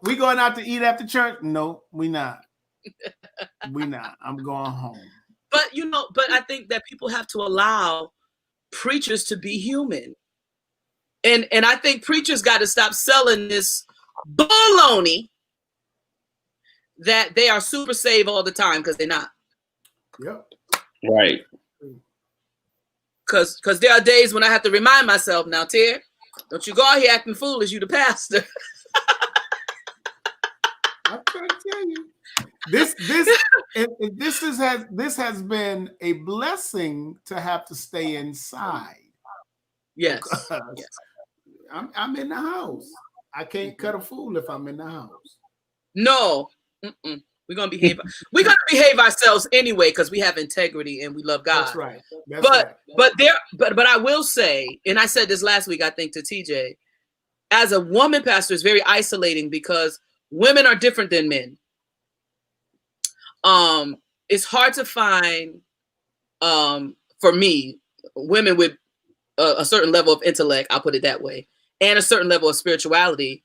We going out to eat after church? No, we not. We not. I'm going home. But I think that people have to allow preachers to be human. And I think preachers got to stop selling this baloney that they are super saved all the time because they're not. Yep. Right. Because there are days when I have to remind myself, now, Tier, don't you go out here acting foolish, you the pastor. I'm trying to tell you. This has been a blessing to have to stay inside. Yes. I'm in the house. I can't cut a fool if I'm in the house. No. We're gonna behave. We're gonna behave ourselves anyway because we have integrity and we love God. That's right. But I will say, and I said this last week, I think to TJ, as a woman pastor, it's very isolating because women are different than men. It's hard to find, for me, women with a certain level of intellect, I'll put it that way, and a certain level of spirituality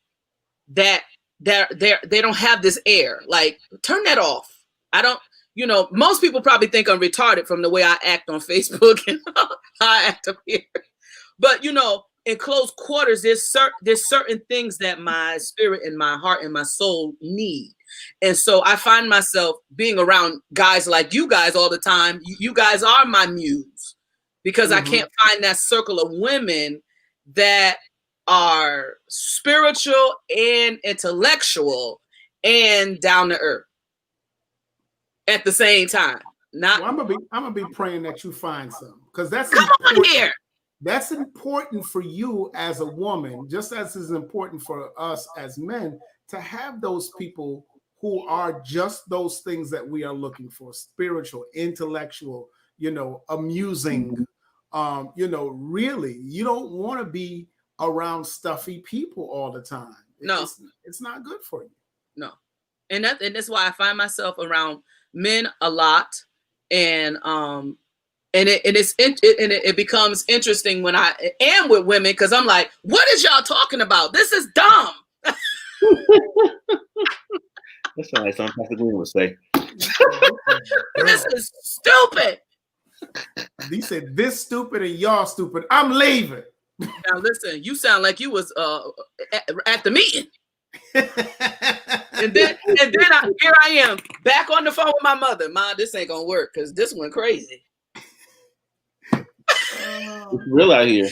that they don't have this air. Like, turn that off. I don't, most people probably think I'm retarded from the way I act on Facebook and how I act up here. But, in close quarters, there's certain things that my spirit and my heart and my soul need. And so I find myself being around guys like you guys all the time. You guys are my muse because I can't find that circle of women that are spiritual and intellectual and down to earth. at the same time. Not Well, I'm gonna be praying that you find some, because that's come important. on here. That's important for you as a woman, just as is important for us as men to have those people who are just those things that we are looking for: spiritual, intellectual, amusing. Really, you don't want to be around stuffy people all the time. No, it's not good for you. No, and that's why I find myself around men a lot, and it becomes interesting when I am with women, because I'm like, what is y'all talking about? This is dumb. That sounds like something Pastor Green would say. This is stupid. He said, "This stupid and y'all stupid. I'm leaving." Now listen, you sound like you was at the meeting. and then here I am back on the phone with my mother. Mom, this ain't gonna work because this went crazy. It's real out here.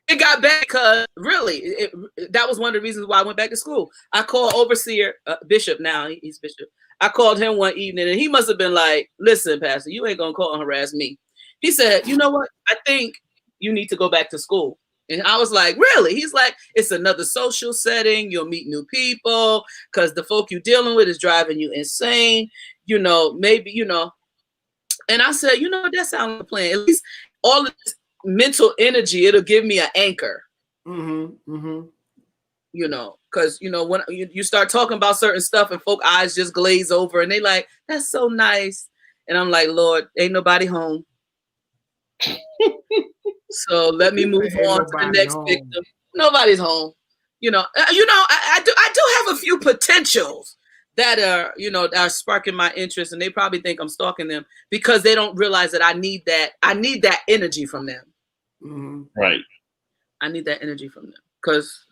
It got bad because really, that was one of the reasons why I went back to school. I called overseer Bishop. Now he's Bishop. I called him one evening, and he must have been like, "Listen, Pastor, you ain't gonna call and harass me." He said, "You know what? I think you need to go back to school." And I was like, "Really?" He's like, "It's another social setting. You'll meet new people because the folk you're dealing with is driving you insane. Maybe. And I said, that sounds like a plan. At least all of this mental energy, it'll give me an anchor. Because, when you start talking about certain stuff and folk eyes just glaze over and they like, that's so nice. And I'm like, Lord, ain't nobody home. So let me move on to the next victim. Nobody's home. I do have a few potentials that are sparking my interest, and they probably think I'm stalking them because they don't realize that I need that energy from them. Mm-hmm. Right. I need that energy from them because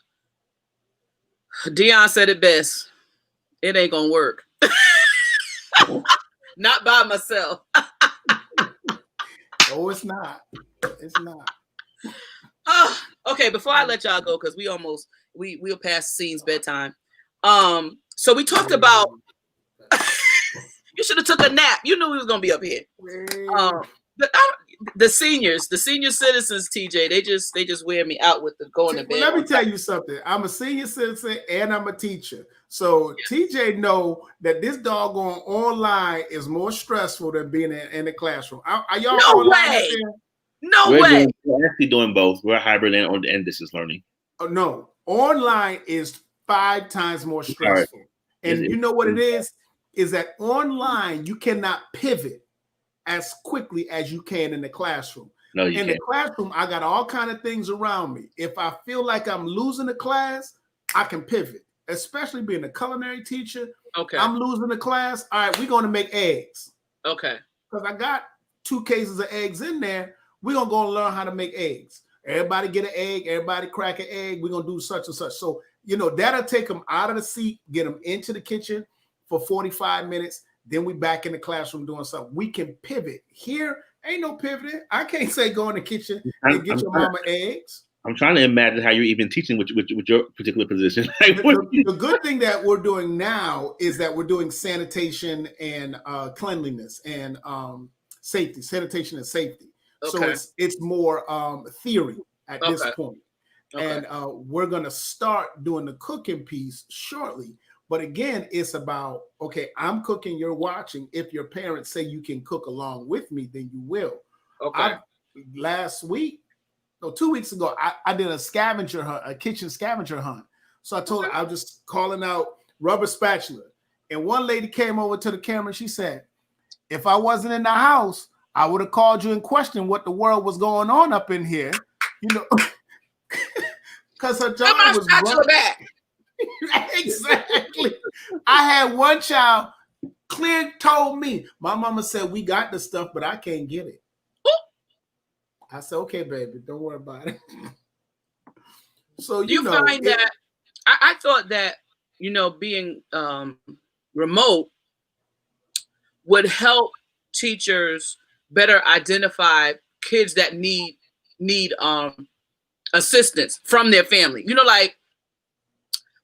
Dion said it best. It ain't gonna work. Not by myself. Oh, it's not. It's not. Okay, before I let y'all go, because we'll pass Scene's bedtime. So we talked about you should have took a nap. You knew we was gonna be up here. The senior citizens, TJ, they just wear me out with the going to bed. Well, let me tell you something. I'm a senior citizen and I'm a teacher. So TJ know that this doggone online is more stressful than being in the classroom. Are y'all way? No way. We're actually doing both. We're hybrid and distance learning. Oh, no, online is 5 times more stressful. Right. And you know what it is? Is that online you cannot pivot as quickly as you can in the classroom. No, you in can't. The classroom, I got all kind of things around me. If I feel like I'm losing a class, I can pivot. Especially being a culinary teacher. Okay. I'm losing the class. All right, we're going to make eggs. Okay. Because I got 2 cases of eggs in there. We're going to go and learn how to make eggs. Everybody get an egg. Everybody crack an egg. We're going to do such and such. So, that'll take them out of the seat, get them into the kitchen for 45 minutes. Then we back in the classroom doing something. We can pivot. Here, ain't no pivoting. I can't say go in the kitchen and get your mama eggs. I'm trying to imagine how you're even teaching with your particular position. The good thing that we're doing now is that we're doing sanitation and cleanliness and safety, sanitation and safety. Okay. So it's more theory at this point. Okay. And we're going to start doing the cooking piece shortly. But again, it's about, okay, I'm cooking, you're watching. If your parents say you can cook along with me, then you will. Okay. Last week, 2 weeks ago, I did a kitchen scavenger hunt. So I told her I was just calling out rubber spatula. And one lady came over to the camera and she said, if I wasn't in the house, I would have called you and questioned what the world was going on up in here. Because her job was back. Exactly. I had one child clear told me, my mama said, we got the stuff, but I can't get it. I said, okay, baby, don't worry about it. So you find that I thought that being remote would help teachers better identify kids that need assistance from their family.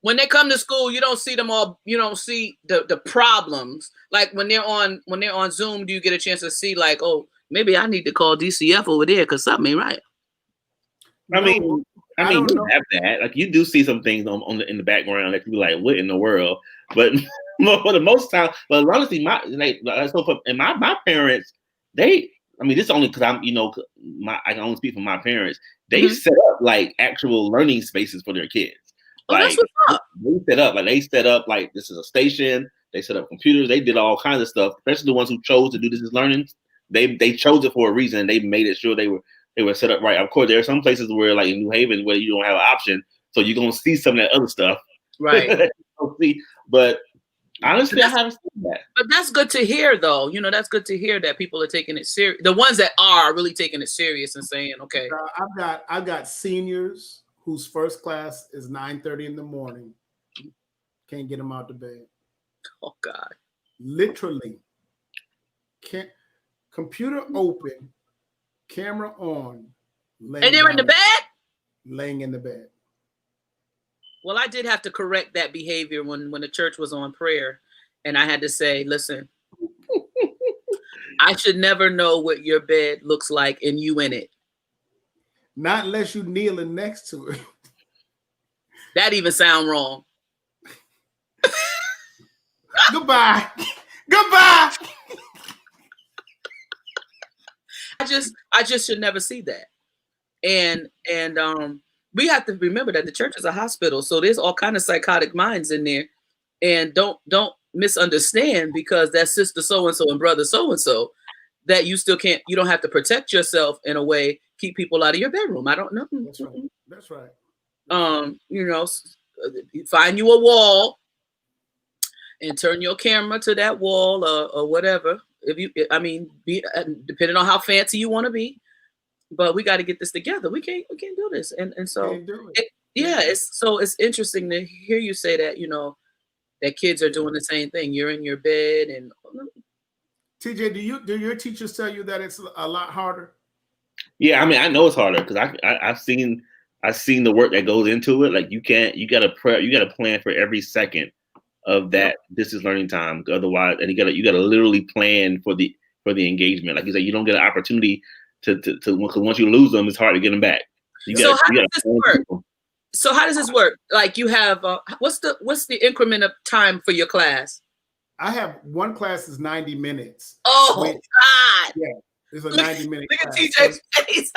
when they come to school, you don't see them all. You don't see the problems. Like when they're on Zoom, do you get a chance to see like, oh, maybe I need to call DCF over there because something ain't right. I mean, you have that. Like you do see some things in the background that you be like, what in the world? But for the most time, but honestly, my parents, this is only because I can only speak for my parents. They set up like actual learning spaces for their kids. Like they set up like this is a station. They set up computers. They did all kinds of stuff. Especially the ones who chose to do this as learning. They chose it for a reason. They made it sure they were set up right. Of course, there are some places where, like in New Haven, where you don't have an option, so you're gonna see some of that other stuff, right? But honestly, I haven't seen that. But that's good to hear, though. That's good to hear that people are taking it serious. The ones that are really taking it serious and saying, "Okay." I've got seniors whose first class is 9:30 in the morning. Can't get them out of bed. Oh God! Literally, can't. Computer open, camera on, and they're in the bed? Laying in the bed. Well, I did have to correct that behavior when the church was on prayer, and I had to say, listen, I should never know what your bed looks like and you in it. Not unless you kneeling next to it. That even sound wrong. Goodbye. Goodbye. I just should never see that. And we have to remember that the church is a hospital, so there's all kind of psychotic minds in there. And don't misunderstand because that's sister so and so and brother so and so that you still can't. You don't have to protect yourself in a way. Keep people out of your bedroom. I don't know. That's right. Find you a wall and turn your camera to that wall or whatever. Depending on how fancy you want to be, but we got to get this together. We can't do this, and so it's interesting to hear you say that. That kids are doing the same thing. You're in your bed, and TJ, do your teachers tell you that it's a lot harder? Yeah, I know it's harder because I've seen the work that goes into it. Like you got to plan for every second of that distance learning time. Otherwise, and you gotta literally plan for the engagement. Like you said, you don't get an opportunity to because once you lose them, it's hard to get them back. So how does this work? Like you have what's the increment of time for your class? I have one class is 90 minutes. Oh God! Yeah, it's a 90-minute. Look at TJ's face.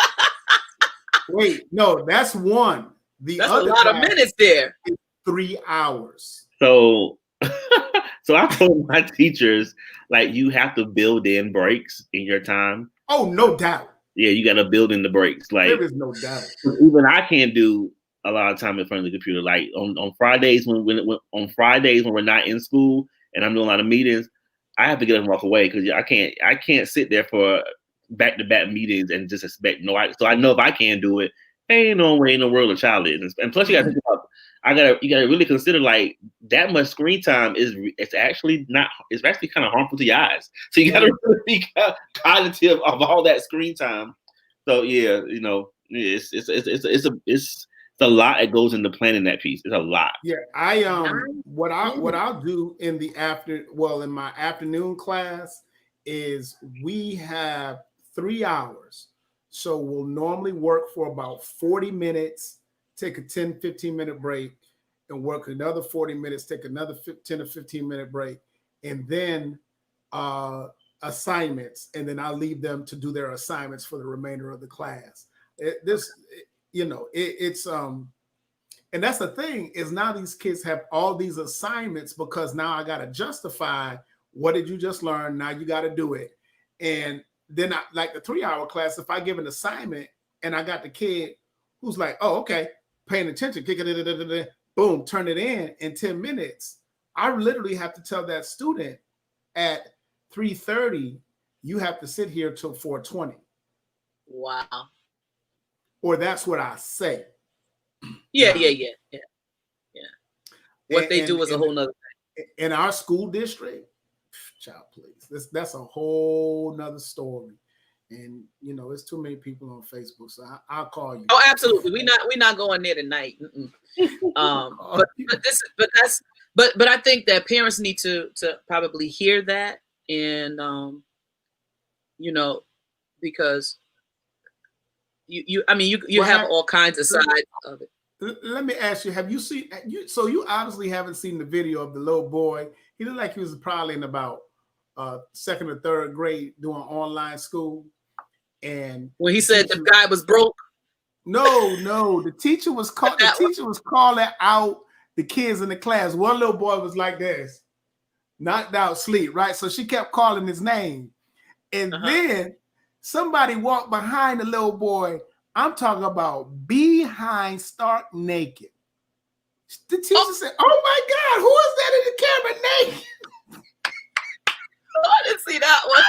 Wait, no, that's one. That's other a lot of minutes there. 3 hours. So I told my teachers, like, you have to build in breaks in your time. Oh, no doubt. Yeah, you got to build in the breaks. Like, there is no doubt. Even I can't do a lot of time in front of the computer. Like on Fridays when we're not in school and I'm doing a lot of meetings, I have to get up and walk away because I can't sit there for back-to-back meetings and just expect so I know if I can't do it, ain't no way in the world a child is. And plus you got to think about. You gotta really consider like that much screen time it's actually kind of harmful to your eyes. So you gotta really be cognitive of all that screen time. So yeah, it's a lot that goes into planning that piece. It's a lot. Yeah, what I'll do in my afternoon class is we have 3 hours. So we'll normally work for about 40 minutes. Take a 10, 15-minute break and work another 40 minutes, take another 10 or 15-minute break, and then assignments. And then I'll leave them to do their assignments for the remainder of the class. And that's the thing is now these kids have all these assignments because now I got to justify what did you just learn? Now you got to do it. And then like the 3-hour class, if I give an assignment and I got the kid who's like, oh, okay, paying attention, boom, turn it in 10 minutes. I literally have to tell that student at 3:30, you have to sit here till 4:20. Wow. Or that's what I say. Yeah. What they do is a whole nother thing. In our school district, child, please. That's a whole nother story. And it's too many people on Facebook, so I'll call you. Oh, absolutely. We're not going there tonight. But I think that parents need to probably hear that, and because you have all kinds of sides of it. Let me ask you, have you seen so you obviously haven't seen the video of the little boy. He looked like he was probably in about 2nd or 3rd grade doing online school. And when he said the guy was broke. No, the teacher was calling out the kids in the class. One little boy was like this, knocked out sleep, right? So she kept calling his name. And then somebody walked behind the little boy. I'm talking about behind stark naked. The teacher said, "Oh my God, who is that in the camera naked?" I didn't see that one.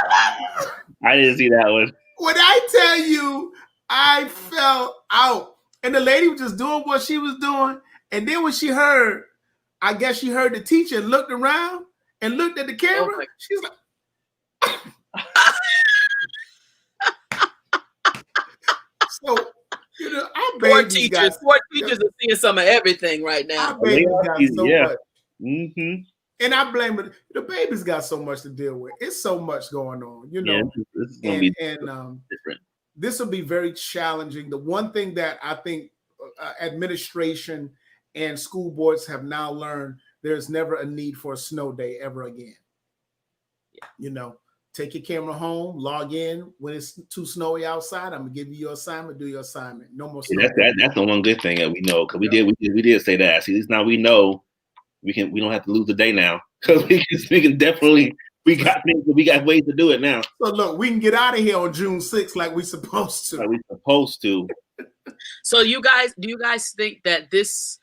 I didn't see that one. When I tell you, I fell out. And the lady was just doing what she was doing. And then when she heard, I guess she heard the teacher, looked around and looked at the camera. She's like, so, our babies poor teachers are seeing some of everything right now. Our babies got so much. Mm-hmm. And I blame it. The baby's got so much to deal with. It's so much going on, Yeah, this is going to be different. This will be very challenging. The one thing that I think administration and school boards have now learned, there's never a need for a snow day ever again. Yeah. Take your camera home, log in. When it's too snowy outside, I'm gonna give you your assignment. Do your assignment. No more snow. That's the one good thing that we know, because we did say that. See, at least now we know we don't have to lose a day now, because we can definitely we got ways to do it now. So look, we can get out of here on June 6th like we're supposed to. Like we're supposed to. So do you guys think that this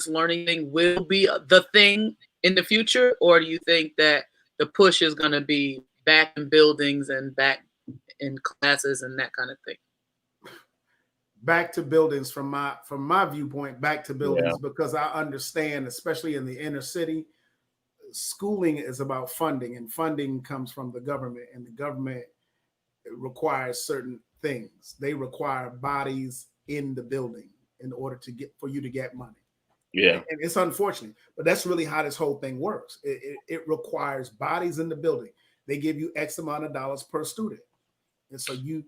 learning thing will be the thing in the future, or do you think that the push is going to be back in buildings and back in classes and that kind of thing? Back to buildings from my viewpoint, back to buildings, because I understand, especially in the inner city, schooling is about funding, and funding comes from the government, and the government requires certain things. They require bodies in the building in order for you to get money. Yeah. And it's unfortunate, but that's really how this whole thing works. It requires bodies in the building. They give you X amount of dollars per student. And so you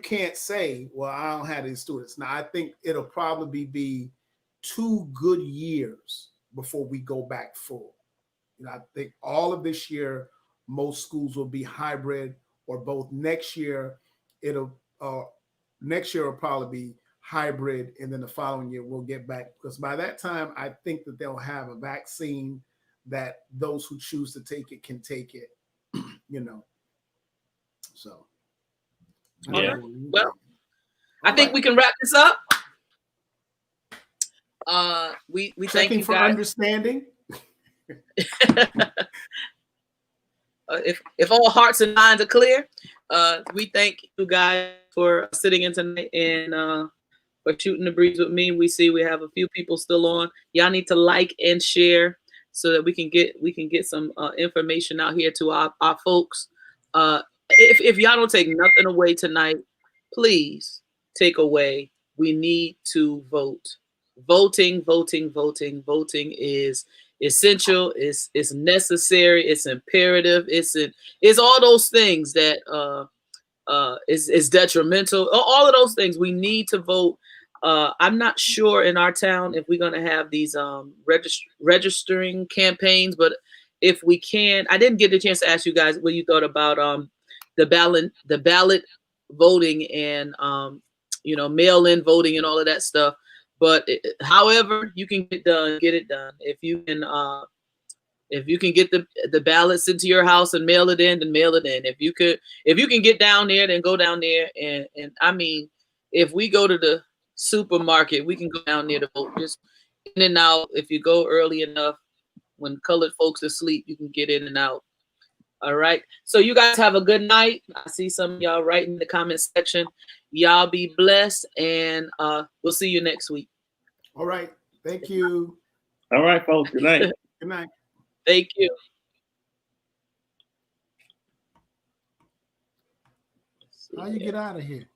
can't say, well, I don't have these students. Now, I think it'll probably be 2 good years before we go back full. I think all of this year, most schools will be hybrid or both. Next year will probably be hybrid, and then the following year we'll get back, because by that time I think that they'll have a vaccine that those who choose to take it can take it. So yeah. Well, I think we can wrap this up. We thank you for guys. Understanding. If all hearts and minds are clear, we thank you guys for sitting in tonight and for shooting the breeze with me. We see we have a few people still on. Y'all need to like and share so that we can get some information out here to our folks. If y'all don't take nothing away tonight, please take away. We need to vote. Voting is essential. It's necessary. It's imperative. It's all those things that is detrimental. All of those things. We need to vote. I'm not sure in our town if we're going to have these registering campaigns, but if we can, I didn't get the chance to ask you guys what you thought about the ballot voting and mail-in voting and all of that stuff. But however you can get it done. If you can get the ballots into your house and mail it in, then mail it in. If you can get down there, then go down there. And I mean, if we go to the supermarket, we can go down there to vote. Just in and out. If you go early enough, when colored folks are asleep, you can get in and out. All right. So you guys have a good night. I see some of y'all writing in the comment section. Y'all be blessed, and we'll see you next week. All right. Thank you. All right, folks. Good night. Good night. Thank you. How you get out of here?